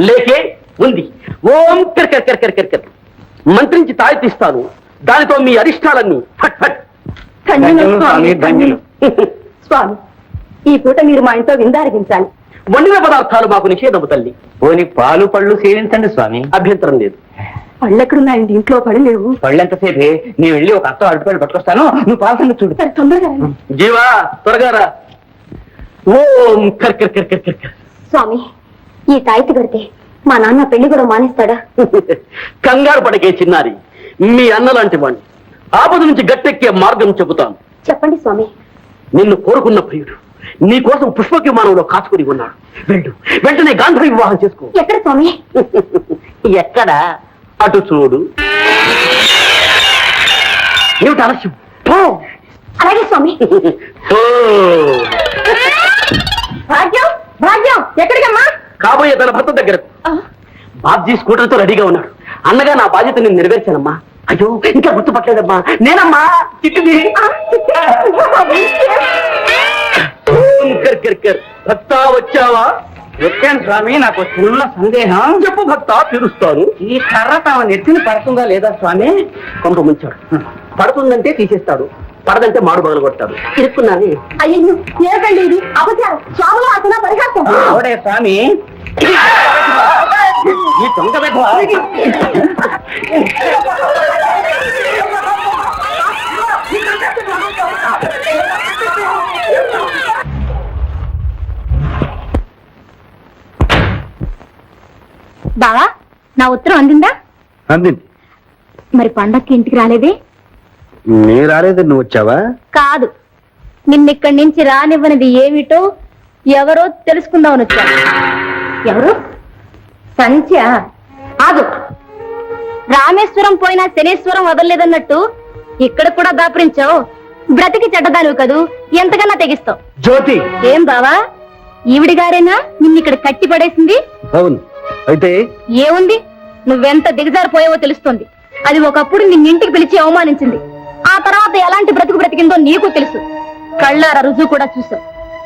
Speaker 5: లేకే ఉంది. ఓం కిర్కిర్ మంత్రించి తాయి తీస్తాను. దానితో మీ అరిష్టాలన్నీ ఫట్ ఫట్.
Speaker 2: ధన్యులు స్వామి,
Speaker 3: ధన్యులు.
Speaker 2: స్వామి, ఈ పూట మీరు మా ఇంట్లో విందారగించాలి.
Speaker 5: వండిన పదార్థాలు మాకు నిషేధము తల్లి.
Speaker 3: పోని పాలు పళ్ళు సేవించండి స్వామి.
Speaker 5: అభ్యంతరం లేదు.
Speaker 2: పళ్ళెక్కడున్నాయండి? ఇంట్లో పడి లేవు.
Speaker 3: పళ్ళెంతసేపే, నేను వెళ్ళి ఒక అత్త అరటిపళ్ళు పట్టుకొస్తాను, నువ్వు పాలసంగా చూడు.
Speaker 2: సరే, తొందరగా రండి.
Speaker 5: జీవా త్వరగా రా. ఓం కర్.
Speaker 7: స్వామి, ఈ తాయితి కొడితే మా నాన్న పెళ్లి కూడా మానేస్తాడా?
Speaker 5: కంగారు పడకే చిన్నారి. మీ అన్న లాంటి వాణ్ణి ఆపద నుంచి గట్టెక్కే మార్గం చెబుతాను.
Speaker 7: చెప్పండి స్వామి.
Speaker 5: నిన్ను కోరుకున్న ప్రియుడు నీ కోసం పుష్పక విమానంలో కాచుకుని ఉన్నాడు. వెళ్ళు, వెంటనే గాంధర్వ వివాహం చేసుకో.
Speaker 7: ఎక్కడ స్వామి?
Speaker 5: ఎక్కడ? అటు చూడు. ఏమిటి ఆలస్యం? పో.
Speaker 7: అలాగే స్వామి.
Speaker 5: పో.
Speaker 2: భాగ్యం భాగ్యం ఎక్కడికమ్మా?
Speaker 5: కాబోయే తన భర్త దగ్గరకు. బాబ్జీ స్కూటర్తో రెడీగా ఉన్నాడు. అన్నగా నా బాధ్యత నేను నెరవేర్చానమ్మా. అయ్యో ఇంకా గుర్తుపట్టలేదమ్మా, నేనమ్మా చిట్టిది. భక్త వచ్చావా?
Speaker 6: వచ్చాను స్వామి, నాకు చిన్న సందేహం.
Speaker 5: చెప్పు భక్త, తీరుస్తాను.
Speaker 6: ఈ కర్ర తమ నెత్తిని పడుతుందా లేదా స్వామి?
Speaker 5: కొంప ముంచాడు. పడుతుందంటే తీసేస్తాడు, పడదంటే మాడు బదులు కొడతాడు. ఇరుక్కున్నాను.
Speaker 7: అయ్యో ఏకండి ఇది అపచారం. స్వాములు అతను పరిహాసం.
Speaker 6: ఆవిడే స్వామి.
Speaker 5: ఈ దొంగ వెధవ.
Speaker 7: బావా, నా ఉత్తరం అందిందా?
Speaker 3: అందింది.
Speaker 7: మరి పండక్కి ఇంటికి రాలేదే?
Speaker 3: నీ రాలేదు, నువ్వు వచ్చావా?
Speaker 7: కాదు, నిన్నిక్కడి నుంచి రానివ్వనిది ఏమిటో ఎవరో తెలుసుకుందామని వచ్చా. ఎవరు? సంధ్య. ఆగు. రామేశ్వరం పోయినా శనేశ్వరం వదలలేదన్నట్టు ఇక్కడ కూడా దాపురించావు. బ్రతికి చెడ్డదానివి కదూ, ఎంతకన్నా తెగిస్తావు.
Speaker 3: జ్యోతి.
Speaker 7: ఏం బావా, ఈవిడి గారేనా నిన్నిక్కడ కట్టి పడేసింది?
Speaker 3: అవును. అయితే
Speaker 7: ఏముంది, నువ్వెంత దిగజారిపోయావో తెలుస్తోంది. అది ఒకప్పుడు నిన్నింటికి పిలిచి అవమానించింది. ఆ తర్వాత ఎలాంటి బ్రతుకు బ్రతికిందో నీకు తెలుసు. కళ్ళారా రుజువు కూడా చూసావు.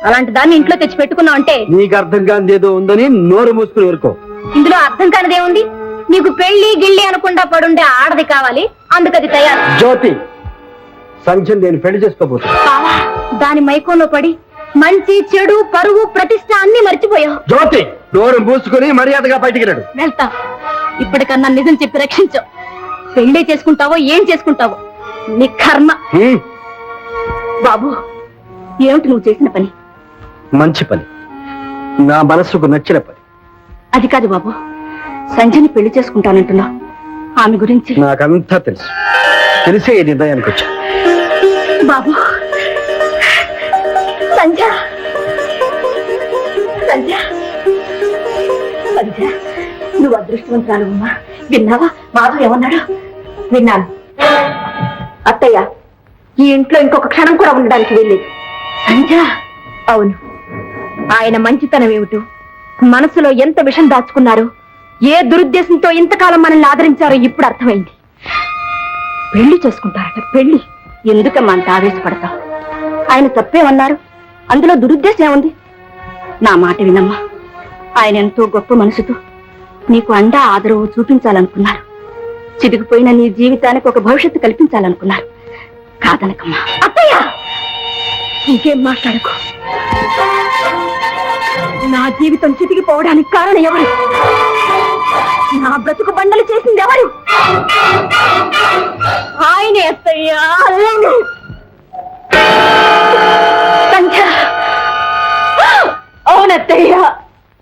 Speaker 7: అలాంటి దాన్ని ఇంట్లో తెచ్చి పెట్టుకున్నావు అంటే
Speaker 3: నీకు అర్థం కానిదేదో ఉందని నోరు మూసుకుని ఊరుకో.
Speaker 7: ఇందులో అర్థం కానిదేముంది? నీకు పెళ్లి గిళ్ళి అనకుండా పడుండే ఆడది కావాలి, అందుకది తయారు.
Speaker 3: జ్యోతి, సంఖ్య నేను పెళ్లి చేసుకోబోతున్నా.
Speaker 7: బావా, దాని మైకంలో పడి మంచి చెడు పరువు ప్రతిష్ట అన్ని మర్చిపోయావు.
Speaker 3: జ్యోతి, నోరు మూసుకుని మర్యాదగా బయటికి రాడు.
Speaker 7: వెళ్తా. ఇప్పటికన్నా నిజం చెప్పి రక్షించావు. పెళ్లి చేసుకుంటావో ఏం చేసుకుంటావో నీ కర్మ. బాబు, ఏమిటి నువ్వు చేసిన పని?
Speaker 3: మంచి పని, నా మనసుకు నచ్చిన పని.
Speaker 7: అది కాదు బాబు, సంజయని పెళ్లి చేసుకుంటానంటున్నావు. ఆమె గురించి
Speaker 3: నాకంతా తెలుసు. తెలిసే ఈ నిర్ణయానికి వచ్చా.
Speaker 7: బాబు, సంధ్య సంధ్య సంధ్య, నువ్వు అదృష్టవంతురాలమ్మా. విన్నావా మాధవ్ ఏమన్నాడు? విన్నాను. అత్తయ్య, ఈ ఇంట్లో ఇంకొక క్షణం కూడా ఉండడానికి వెళ్ళేది. సంధ్య. అవును, ఆయన మంచితనం ఏమిటో, మనసులో ఎంత విషం దాచుకున్నారో, ఏ దురుద్దేశంతో ఇంతకాలం మనల్ని ఆదరించారో ఇప్పుడు అర్థమైంది. పెళ్లి చేసుకుంటారట. పెళ్లి ఎందుకమ్మా అంత ఆవేశపడతావు? ఆయన తప్పేమన్నారు? అందులో దురుద్దేశం ఏముంది? నా మాట వినమ్మా. ఆయన ఎంతో గొప్ప మనసుతో నీకు అండా ఆదరవు చూపించాలనుకున్నారు. చిదిగిపోయిన నీ జీవితానికి ఒక భవిష్యత్తు కల్పించాలనుకున్నారు. కాదనకమ్మా. అత్తయ్య, ఇంకేం మాట్లాడకు. నా జీవితం చితికిపోవడానికి కారణం ఎవరు? నా బ్రతుకు బండలు చేసింది ఎవరు? ఆయనే అత్తయ్యా. అవునత్తయ్య,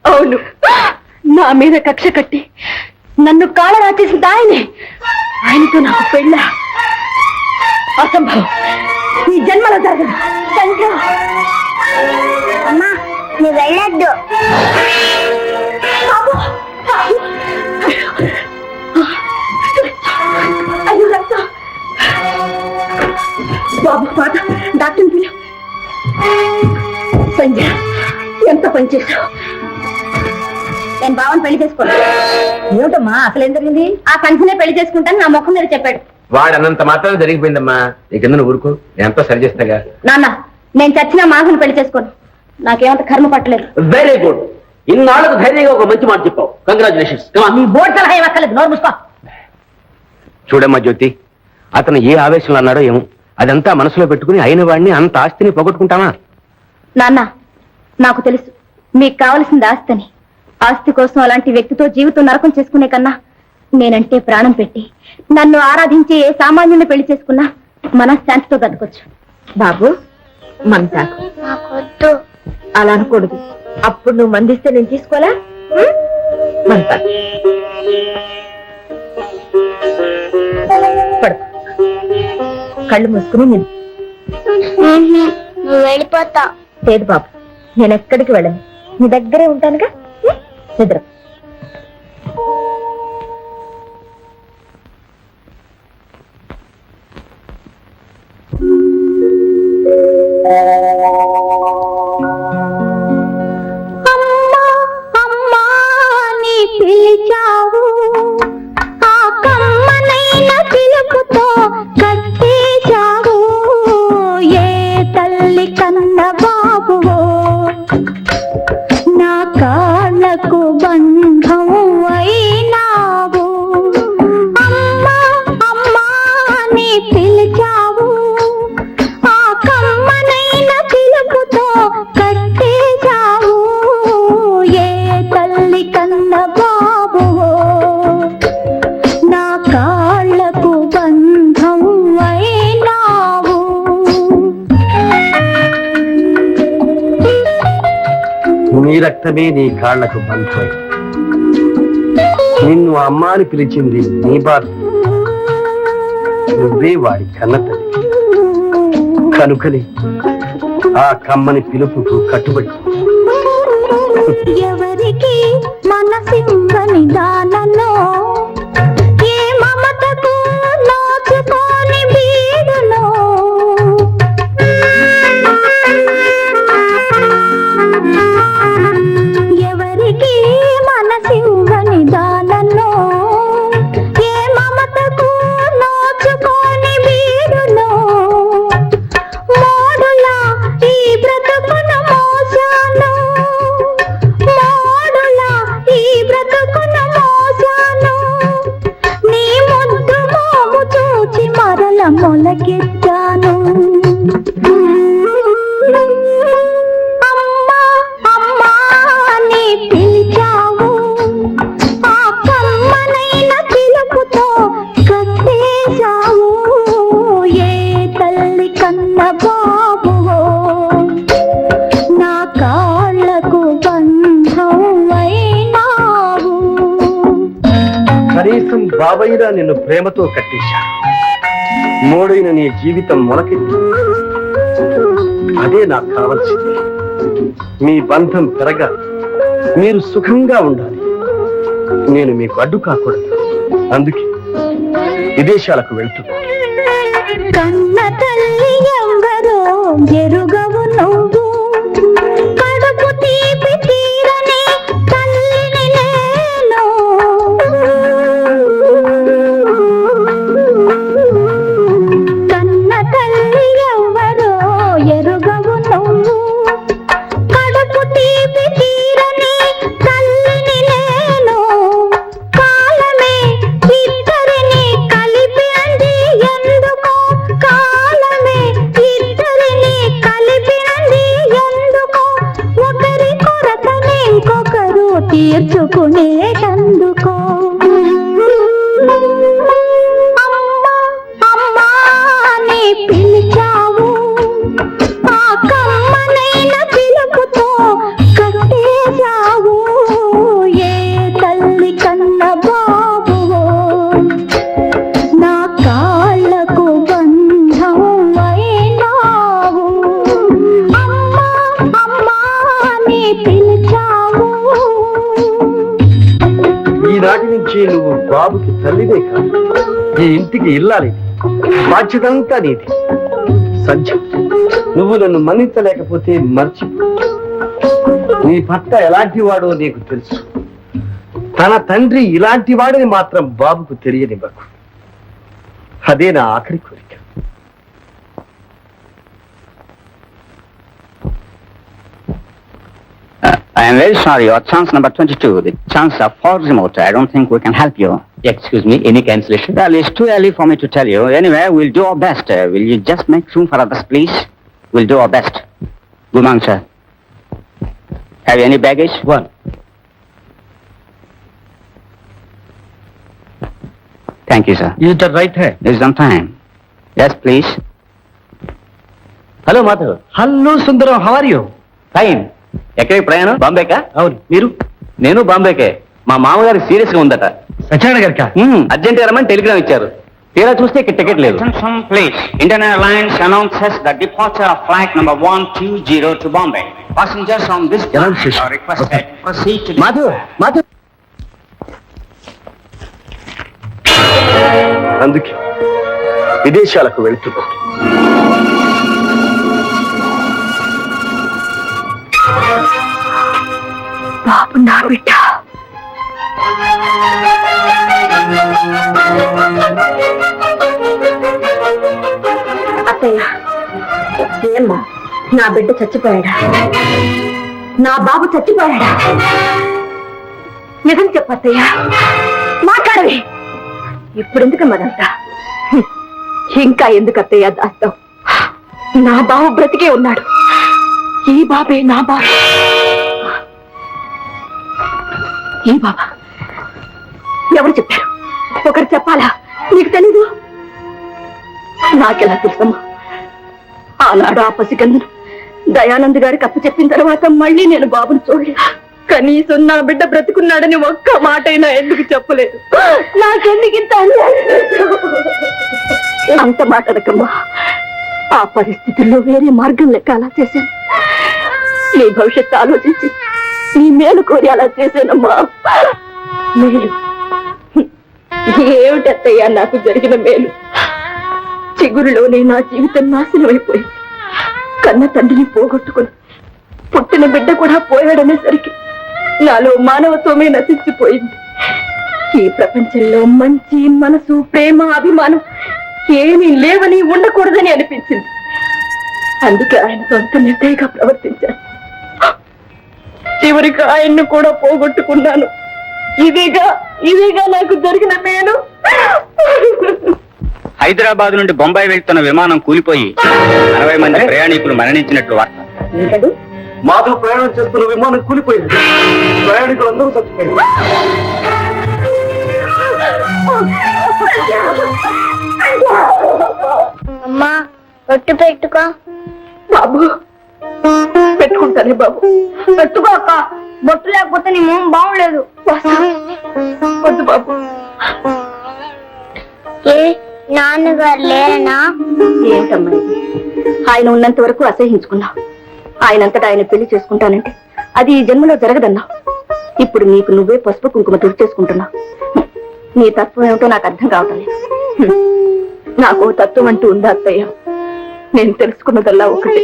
Speaker 7: అవును. నా మీద కక్ష కట్టి నన్ను కాళ్ళ రాచేసింది ఆయనే. ఆయనతో నాకు పెళ్ళ అసంభవం. ఈ జన్మలో జరగదు.
Speaker 8: అమ్మా, నువ్వు వెళ్ళొద్దు.
Speaker 7: అయ్యో రక్త. బాబు మాట డాక్టర్ని పిలు. సంజయ్, ఎంత పనిచేశావు. నేను బావని పెళ్లి చేసుకోను. ఏమిటమ్మా అసలు ఏం జరిగింది? ఆ సంఖ్యనే పెళ్లి చేసుకుంటాను నా ముఖం మీద చెప్పాడు.
Speaker 3: వాడన్నంత మాత్రం జరిగిపోయిందమ్మా. నీ కింద ఊరుకో, నేనంతా సరి చేస్తాగా.
Speaker 7: నాన్న, నేను చచ్చినా మాధవని పెళ్లి చేసుకోను. నాకేమంత కర్మ పట్టలేదు.
Speaker 5: Very good. ఇన్నాళ్ళకు ధైర్యంగా ఒక మంచి మాట చెప్పావు. కంగ్రాచులేషన్స్.
Speaker 7: నీ బోర్డు సలహా ఏం అక్కర్లేదు. నోరు మూసుకో.
Speaker 3: చూడమ్మా జ్యోతి, అతను ఏ ఆవేశంలో అన్నాడో ఏమో, అదంతా మనసులో పెట్టుకుని అయిన వాడిని అంత ఆస్తిని పోగొట్టుకుంటామా?
Speaker 7: నాన్న, నాకు తెలుసు మీకు కావలసింది ఆస్తిని. ఆస్తి కోసం అలాంటి వ్యక్తితో జీవితం నరకం చేసుకునే కన్నా నేనంటే ప్రాణం పెట్టి నన్ను ఆరాధించి ఏ సామాన్యుని పెళ్లి చేసుకున్నా మనశ్శాంతితో బతకొచ్చు. బాబు, మంచాకు.
Speaker 8: నాకొద్దు.
Speaker 7: అలా అనకూడదు. అప్పుడు నువ్వు మందిస్తే నేను తీసుకోలే. మంచాకు. పడు. కళ్ళు మూసుకుని
Speaker 8: నువ్వు వెళ్ళిపోతావు.
Speaker 7: లేదు బాబు, నేను ఎక్కడికి వెళ్ళను, నీ దగ్గరే ఉంటానుగా. నిద్ర.
Speaker 8: అమ్మా అమ్మా నీ పిలిచావు, ఆ కమ్మనైన పిలుపుతో కట్టేశావు. ఏ తల్లి కన్న బాబువో, నా కాళ్ళకు బంధం అయినావు. అమ్మా అమ్మా నీ పిలిచావు, ఆ కమ్మనైన పిలుపుతో కట్టేశావు. ఏ తల్లి కన్న బాబువో, నా కాళ్ళకు బంధం అయినావు.
Speaker 1: నీ రక్తమే నీ కాళ్లకు బంధం. నిన్ను అమ్మ అని పిలిచింది నీ బాధ. నువ్వే వాడి కన్న తల్లి కనుకనే ఆ కమ్మని పిలుపుకు కట్టుబడి.
Speaker 8: ఎవరికి మనసిందని దానలో, ఏ మమతకు నోచుకోని బీడులో. ఎవరికి మనసిందని దానలో, ఏ మమతకు నోచుకోని బీడులో. మోడులా ఈ బ్రతుకును మోసాను, మోడులా ఈ బ్రతుకును మోసాను. నీ ముద్దు మోము చూచి మరల మొలకెత్తాను. అమ్మా అమ్మా నీ పిలిచావు, ఆ కమ్మనైన పిలుపుతో కట్టేశావు. ఏ తల్లి కన్న బాబువో, నా కాళ్ళకు బంధం అయినావు.
Speaker 1: కనీసం బాబైనా నిన్ను ప్రేమతో కట్టేశా. మోడైన నీ జీవితం మొలకెత్తి. అదే నాకు కావాల్సింది. మీ బంధం పెరగాలి, మీరు సుఖంగా ఉండాలి. నేను మీకు అడ్డు కాకూడదు. అందుకే విదేశాలకు వెళ్తున్నా.
Speaker 8: కన్న తల్లి ఎవరో ఎరుగవు నువ్వు, కడుపు తీపి తీరని తల్లిని నేను. కన్న తల్లి ఎవరో ఎరుగవు నువ్వు, కడుపు తీపి తీరని తల్లిని నేను. కాలమే ఇద్దరిని కలిపి అంది ఎందుకో, కాలమే ఇద్దరిని కలిపినది ఎందుకో. ఒకరి కొరతని ఇంకొకరు తీర్చుకునేటందుకో. అమ్మా అమ్మా నీ పిలిచావు, ఆ కమ్మనైన పిలుపుతో కట్టేశావు. ఏ తల్లి కన్న బాబువో, నా కాళ్ళకు బంధం అయినావు. అమ్మా అమ్మా నీ పిలిచావు.
Speaker 1: ఈనాటి నుంచి నువ్వు బాబుకి తల్లిదే కాదు, ఈ ఇంటికి ఇల్లాలి. బాధ్యతంతా నీది. సంధ్య, నువ్వు నన్ను మన్నించలేకపోతే మర్చిపో. నీ భర్త ఎలాంటి వాడో నీకు తెలుసు. తన తండ్రి ఇలాంటి వాడిని మాత్రం బాబుకు తెలియనివ్వకు. అదే నా ఆఖరి కోరిక.
Speaker 9: I am very sorry, your chance number 22, the chance of false remote. I don't think we can help you.
Speaker 5: Excuse me, any cancellation?
Speaker 9: Well, it's too early for me to tell you. Anyway, we'll do our best. Will you just make room for others, please? We'll do our best. Good morning, sir. Have you any baggage?
Speaker 5: One.
Speaker 9: Thank you, sir.
Speaker 1: Is that right?
Speaker 9: There's some time. Yes, please.
Speaker 5: Hello Madhav.
Speaker 1: Hello Sundaram, how are you?
Speaker 5: Fine. ఎక్కడికి ప్రయాణం? బాంబేకా?
Speaker 1: అవును, మీరు?
Speaker 5: నేను బాంబేకే. మా మామగారికి సీరియస్ గా ఉందట.
Speaker 1: సత్యనారాయణ గారికా?
Speaker 5: అర్జెంట్ రమ్మని టెలిగ్రామ్ ఇచ్చారు. తీరా చూస్తే ఇక్కడ టికెట్ లేదు.
Speaker 9: Attention please. Indian Airlines announces the departure of flight number 120 to Bombay. Passengers on this flight are requested to proceed to the...
Speaker 5: Madhu
Speaker 1: అందుకే విదేశాలకు వెళ్తున్నాం.
Speaker 2: బాబు నా బిడ్డ.
Speaker 7: అత్తయ్య ఏమ్మా, నా బిడ్డ చచ్చిపోయాడా? నా బాబు చచ్చిపోయాడా? నిజం చెప్పత్తయ్య, మాట్లాడవి. ఇప్పుడు ఎందుకు మదంతా? ఇంకా ఎందుకు అత్తయ్య దాస్తావు? నా బాబు బ్రతికే ఉన్నాడు. ఈ బాబే నా బాబు. ఈ బాబా ఎవరు చెప్పారు? ఒకరు చెప్పాలా? నీకు తెలీదు? నాకెలా తెలుసమ్మా? ఆనాడు ఆ పసికందును దయానంద్ గారికి అప్పు చెప్పిన తర్వాత మళ్ళీ నేను బాబుని చూడలేదు. కనీసం నా బిడ్డ బ్రతుకున్నాడని ఒక్క మాట అయినా ఎందుకు చెప్పలేదు? నాకెందుకు ఇంత అన్యాయం? అంత మాట్లాడకమ్మా. ఆ పరిస్థితుల్లో వేరే మార్గం లెక్క అలా చేశాను. నీ భవిష్యత్తు ఆలోచించి నీ మేలు కోరి అలా చేశానమ్మా. మేలు ఏమిటత్తయ్యా నాకు జరిగిన మేలు? చిగురులోనే నా జీవితం నాశనం అయిపోయింది. కన్న తండ్రిని పోగొట్టుకుని పుట్టిన బిడ్డ కూడా పోయాడనేసరికి నాలో మానవత్వమే నశించిపోయింది. ఈ ప్రపంచంలో మంచి మనసు, ప్రేమ, అభిమానం ఏమీ లేవని ఉండకూడదని అనిపించింది. అందుకే ఆయన సొంత నిర్దయగా ప్రవర్తించాను. చివరికి ఆయన్ను కూడా పోగొట్టుకున్నాను. ఇదేగా నాకు జరిగిన మేలు.
Speaker 9: హైదరాబాద్ నుండి బొంబాయి వెళ్తున్న విమానం కూలిపోయి 60 మంది ప్రయాణికులు మరణించినట్లు వార్త.
Speaker 7: ఏంటది?
Speaker 1: మాధవ్ ప్రయాణం చేస్తున్న విమానం కూలిపోయింది. ప్రయాణికులందరూ చచ్చిపోయారు.
Speaker 8: అమ్మా ఒట్టు పెట్టుకో.
Speaker 2: బాబు పెట్టుకుంటానే బాబు.
Speaker 8: పెట్టుకో అక్క, బొట్టు లేకపోతే నీ మొహం బాగులేదు.
Speaker 2: వద్దు బాబు.
Speaker 8: ఏ నాన్నగారు లేరనా?
Speaker 2: ఏంటమ్మా ఇది? ఆయన ఉన్నంత వరకు అసహించుకున్నావు. ఆయనంతటా ఆయన పెళ్లి చేసుకుంటానంటే అది ఈ జన్మలో జరగదన్నావు. ఇప్పుడు నీకు నువ్వే పసుపు కుంకుమ తుడిచేసుకుంటున్నావు. నీ తత్వం ఏమిటో నాకు అర్థం కావటం లేదు. నాకు తత్వం అంటూ ఉందా అత్తయ్య? నేను తెలుసుకున్నదల్లా ఒకటే.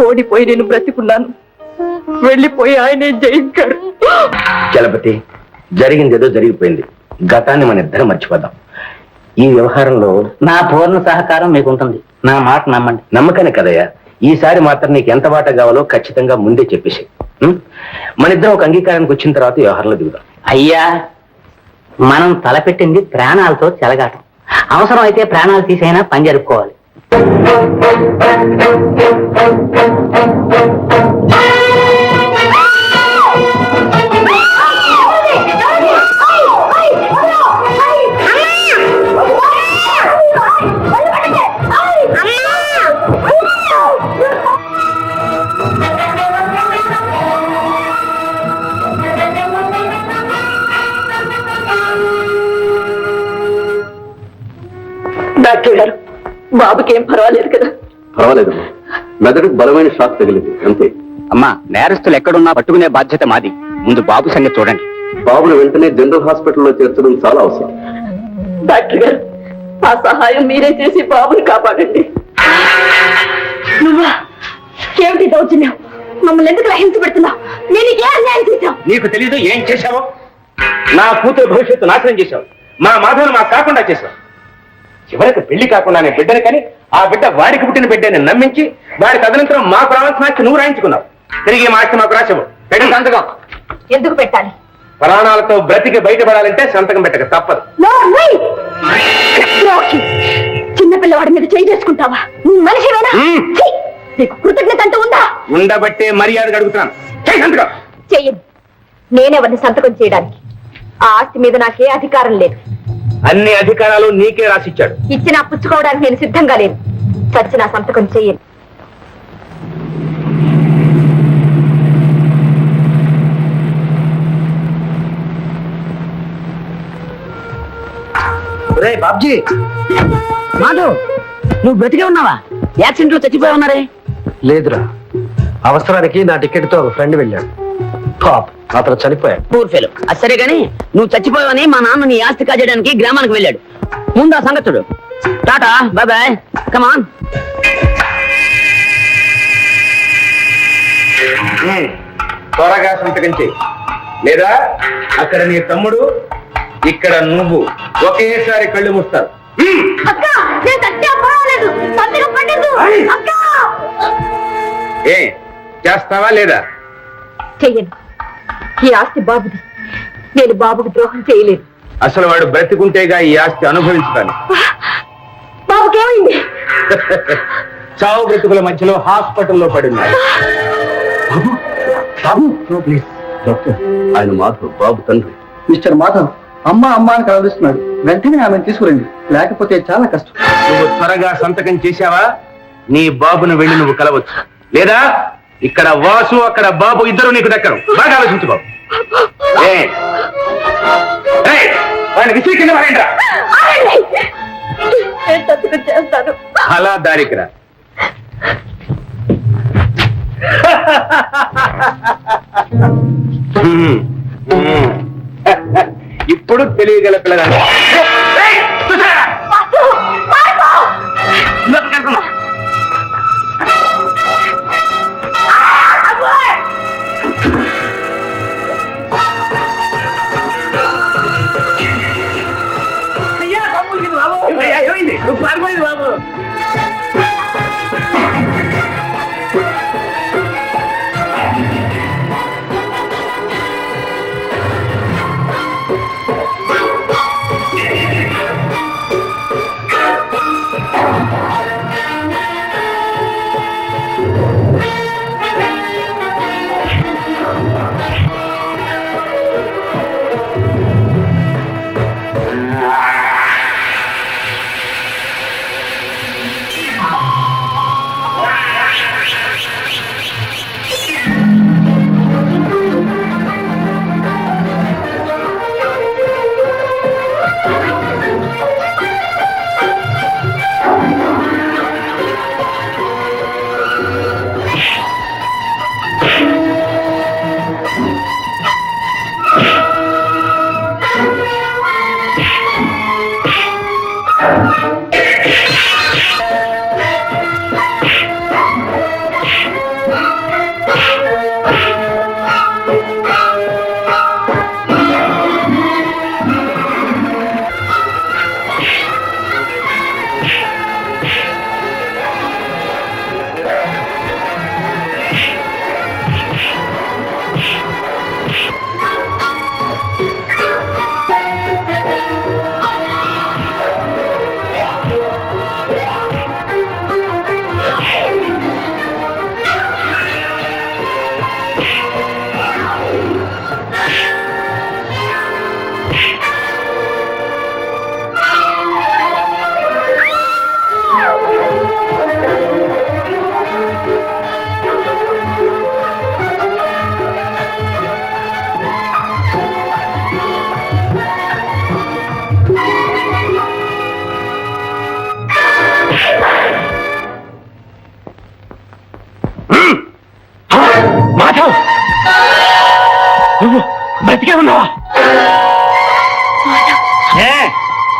Speaker 2: ఓడిపోయి నేను బ్రతికున్నాను, వెళ్ళిపోయి ఆయనే జయించాడు.
Speaker 3: చలపతి, జరిగిందేదో జరిగిపోయింది. గతాన్ని మన ఇద్దరం మర్చిపోదాం. ఈ వ్యవహారంలో
Speaker 5: నా పూర్ణ సహకారం మీకు ఉంటుంది. నా మాట నమ్మండి.
Speaker 3: నమ్మకానే కదయ్యా. ఈసారి మాత్రం నీకు ఎంత వాటా కావాలో ఖచ్చితంగా ముందే చెప్పేసి మన ఇద్దరం ఒక అంగీకారానికి వచ్చిన తర్వాత వ్యవహారంలో దిగుదాం.
Speaker 5: అయ్యా, మనం తలపెట్టింది ప్రాణాలతో చెలగాటం. అవసరం అయితే ప్రాణాలు తీసైనా పని జరుపుకోవాలి.
Speaker 2: డాక్టర్ గారు, బాబుకి ఏం పర్వాలేదు కదా?
Speaker 1: పర్వాలేదు. మెదడుకు బలమైన షాక్ తగిలింది అంతే.
Speaker 9: అమ్మా, నేరస్తులు ఎక్కడున్నా పట్టుకునే బాధ్యత మాది. ముందు బాబు సంగతి చూడండి.
Speaker 1: బాబును వెంటనే జనరల్ హాస్పిటల్లో చేర్చడం చాలా అవసరం.
Speaker 2: డాక్టర్ గారు, ఆ సహాయం మీరే చేసి బాబుని కాపాడండి. నువ్వా? ఏమిటి దౌర్జన్యం? మమ్మల్ని ఎందుకు హింస పెడుతున్నావు? నేను ఏ అన్యాయం చేశావు?
Speaker 3: నీకు తెలీదు ఏం చేశావో? నా కూతురు భవిష్యత్తు నాశనం చేశావు. మా మాధవను మాకు కాకుండా చేశావు. చివరికి పెళ్లి కాకుండానే బిడ్డని కానీ ఆ బిడ్డ వాడికి పుట్టిన బిడ్డని నమ్మించి వాడి తదనంతరం మాకు రావాల్సిన ఆస్తి నువ్వు రాయించుకున్నావు. తిరిగి మా ఆస్తి మాకు రాసావు. పెట్టిన సంతకం.
Speaker 2: ఎందుకు పెట్టాలి?
Speaker 3: ప్రాణాలతో బ్రతికి బయటపడాలంటే సంతకం పెట్టక తప్పదు.
Speaker 2: చిన్నపిల్లవాడి మీద చేయి చేసుకుంటావా? నువ్వు మనిషివేనా? ఛీ! నీకు కృతజ్ఞత అంటూ ఉందా?
Speaker 3: ఉండబట్టే మర్యాదగా అడుగుతున్నాను. చెయ్యి సంతకం.
Speaker 2: చెయ్యను. నేనెవరిని సంతకం చేయడానికి? ఆ ఆస్తి మీద నాకే అధికారం లేదు.
Speaker 3: అన్ని అధికారాలు నీకే రాసిచ్చాడు.
Speaker 2: ఇచ్చినా పుచ్చుకోవడానికి నేను సిద్ధంగా లేను. చచ్చిన సంతకం చెయ్యను.
Speaker 5: రే బాబ్జీ, మాధవ్, నువ్వు బ్రతికే ఉన్నావా? యాక్సిడెంట్ లో చచ్చిపోయి ఉన్నారే.
Speaker 1: లేదురా, అవసరానికి నా టికెట్ తో ఒక ఫ్రెండ్ వెళ్ళాడు. పాప్, అతను చనిపోయాడు.
Speaker 5: Poor fellow. అది సరే గాని నువ్వు చచ్చిపోయావని మా నాన్న నీ ఆస్తి కాజేయడానికి గ్రామానికి వెళ్ళాడు. ముందు ఆ సంగతి చూడు. టాటా, బాయ్ బాయ్, కమాన్.
Speaker 3: త్వరగా సంతకం చెయ్యి, లేదా అక్కడ నీ తమ్ముడు, ఇక్కడ నువ్వు ఒకేసారి కళ్ళు మూస్తారు. ఏ చేస్తావా లేదా?
Speaker 2: చెయ్యను. ఈ ఆస్తి బాబుది. నేను బాబుకి ద్రోహం చేయలేదు.
Speaker 3: అసలు వాడు బ్రతికుంటేగా ఈ ఆస్తి అనుభవించాలి.
Speaker 2: బాబుకేమైంది?
Speaker 3: చావు బ్రతుకుల మధ్యలో హాస్పిటల్లో పడిన్నాడు. బాబు, బాబు, ప్లీజ్ డాక్టర్, ఆయన మాధవ్, బాబు తండ్రి.
Speaker 1: మిస్టర్ మాధవ్, అమ్మ అమ్మ అని కలవరిస్తున్నాడు. వెంటనే ఆమెను తీసుకురండి, లేకపోతే చాలా కష్టం.
Speaker 3: నువ్వు త్వరగా సంతకం చేశావా నీ బాబును వెళ్ళి నువ్వు కలవచ్చు, లేదా ఇక్కడ వాసు అక్కడ బాబు ఇద్దరు నీకు దక్కరు. బాగా ఆలోచించు బాబు. వాడిని విసిరి కింద పడేయండిరా.
Speaker 2: నేను సంతకం చేస్తాను.
Speaker 3: అలా దారికి రా. ఇప్పుడు తెలియగల పిల్లగాడు. నువ్వు పారిపోయింది బాబు. మాధవ్, నువ్వు బ్రతికే ఉన్నావా?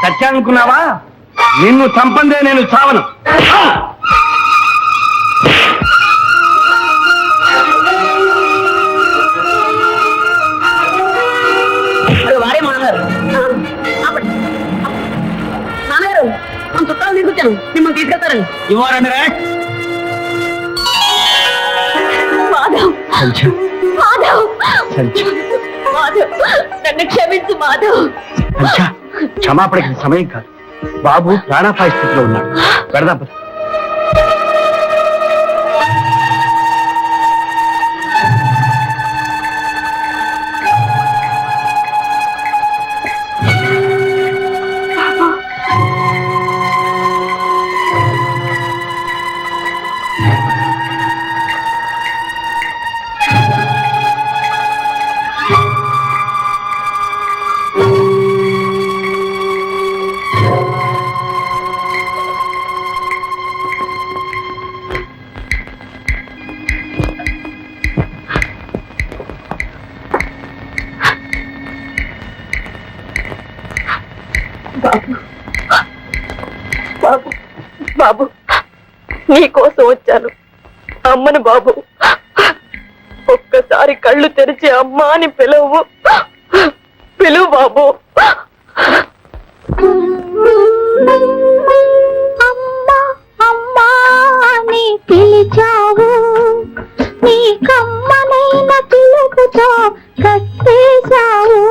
Speaker 3: చచ్చానుకున్నావా? నిన్ను చంపందే నేను చావను.
Speaker 5: వారే నాన్నగారు, నాన్నగారు, మన చుట్టాలు తీసుకొచ్చాను, మిమ్మల్ని తీసుకెళ్తారని.
Speaker 3: ఇవ్వాలండి రా.
Speaker 2: మాధవ్, మాధవ్, మాధవ్, నన్ను క్షమించు మాధవ్.
Speaker 3: క్షమాపణకి సమయం కాదు. బాబు ప్రాణాపాయ స్థితిలో ఉన్నాడు. పెడదాం.
Speaker 2: బాబు నీకోసం వచ్చాను. అమ్మను బాబు, ఒక్కసారి కళ్ళు తెరిచి అమ్మా అని పిలువు. పిలువు బాబు.
Speaker 8: అమ్మా అమ్మా అని పిలిచావు, నీ కమ్మనైన పిలుపుతో కట్టేశావు.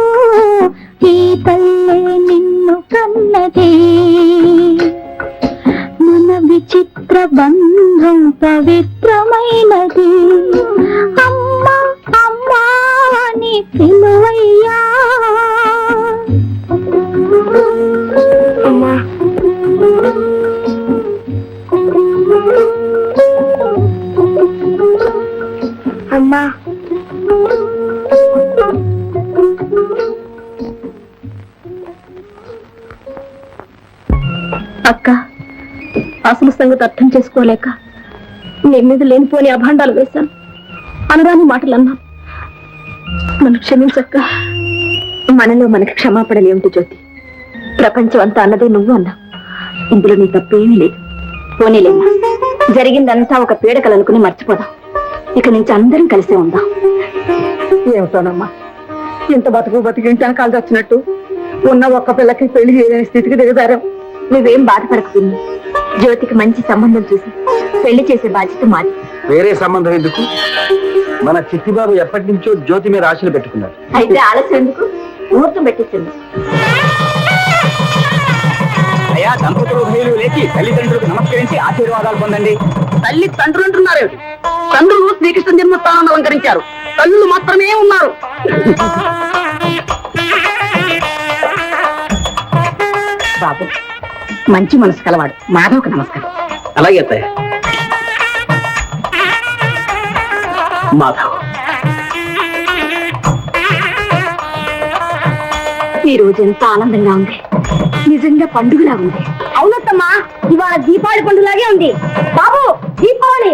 Speaker 8: ఈ తల్లే నిన్ను కన్నది, మన విచిత్ర బంధం పవిత్రమైనది. అమ్మా అమ్మా అని పిలువయ్యా.
Speaker 2: అమ్మా
Speaker 8: అమ్మా
Speaker 2: అక్క, అసలు సంగతి అర్థం చేసుకోలేక నీ మీద లేనిపోని అభాండాలు వేశాను. అనరాని మాటలు అన్నాను. నన్ను క్షమించక్క. మనలో మనకి క్షమాపణలు ఏమిటి జ్యోతి? ప్రపంచం అంతా అన్నదే నువ్వు అన్నావు. ఇందులో నీ తప్పేమీ లేదు. పోనీలేమ్మా, జరిగిందంతా ఒక పీడకలు అనుకుని మర్చిపోదాం. ఇక నుంచి అందరం కలిసే ఉందాం.
Speaker 4: ఏమిటోనమ్మా, ఇంత బతికి ఇంటాను కాల్సి వచ్చినట్టు ఉన్న ఒక్క పిల్లకి పెళ్లి చేయలేని స్థితికి దిగజారాం.
Speaker 2: నువ్వేం బాధపడకపోయింది. జ్యోతికి మంచి సంబంధం చూసి పెళ్లి చేసే బాధ్యత మాది.
Speaker 1: వేరే సంబంధం ఎందుకు? మన చిట్టిబాబు ఎప్పటి నుంచో జ్యోతి మీద ఆశలు పెట్టుకున్నాడు.
Speaker 2: అయితే ఆలస్యం ఎందుకు? ముహూర్తం పెట్టించింది.
Speaker 9: అయ్యా దంపతులు ఉభయులు లేచి తల్లిదండ్రులకు నమస్కరించి ఆశీర్వాదాలు పొందండి.
Speaker 5: తల్లి తండ్రులు అంటున్నారు. తండ్రులు శ్రీకృష్ణ జన్మస్థానాన్ని అలంకరించారు, తల్లులు మాత్రమే ఉన్నారు.
Speaker 4: బాబు మంచి మనసు కలవాడు, మాధవకు నమస్కారం.
Speaker 5: అలాగే అత్తయ్య. మాధవ్,
Speaker 2: ఈ రోజు ఎంత ఆనందంగా ఉంది. నిజంగా పండుగలా ఉంది.
Speaker 8: అవునత్తమ్మా, ఇవాళ దీపావళి పండుగలాగే ఉంది. బాబు దీపావళి.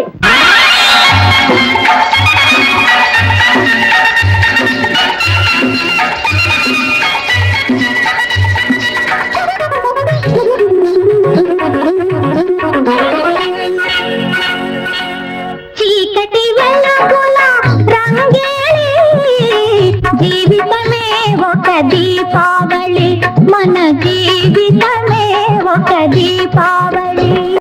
Speaker 8: చీకటి వెలుగుల రంగేలి, జీవితమే ఒక దీపావళి, మన జీవితమే ఒక దీపావళి.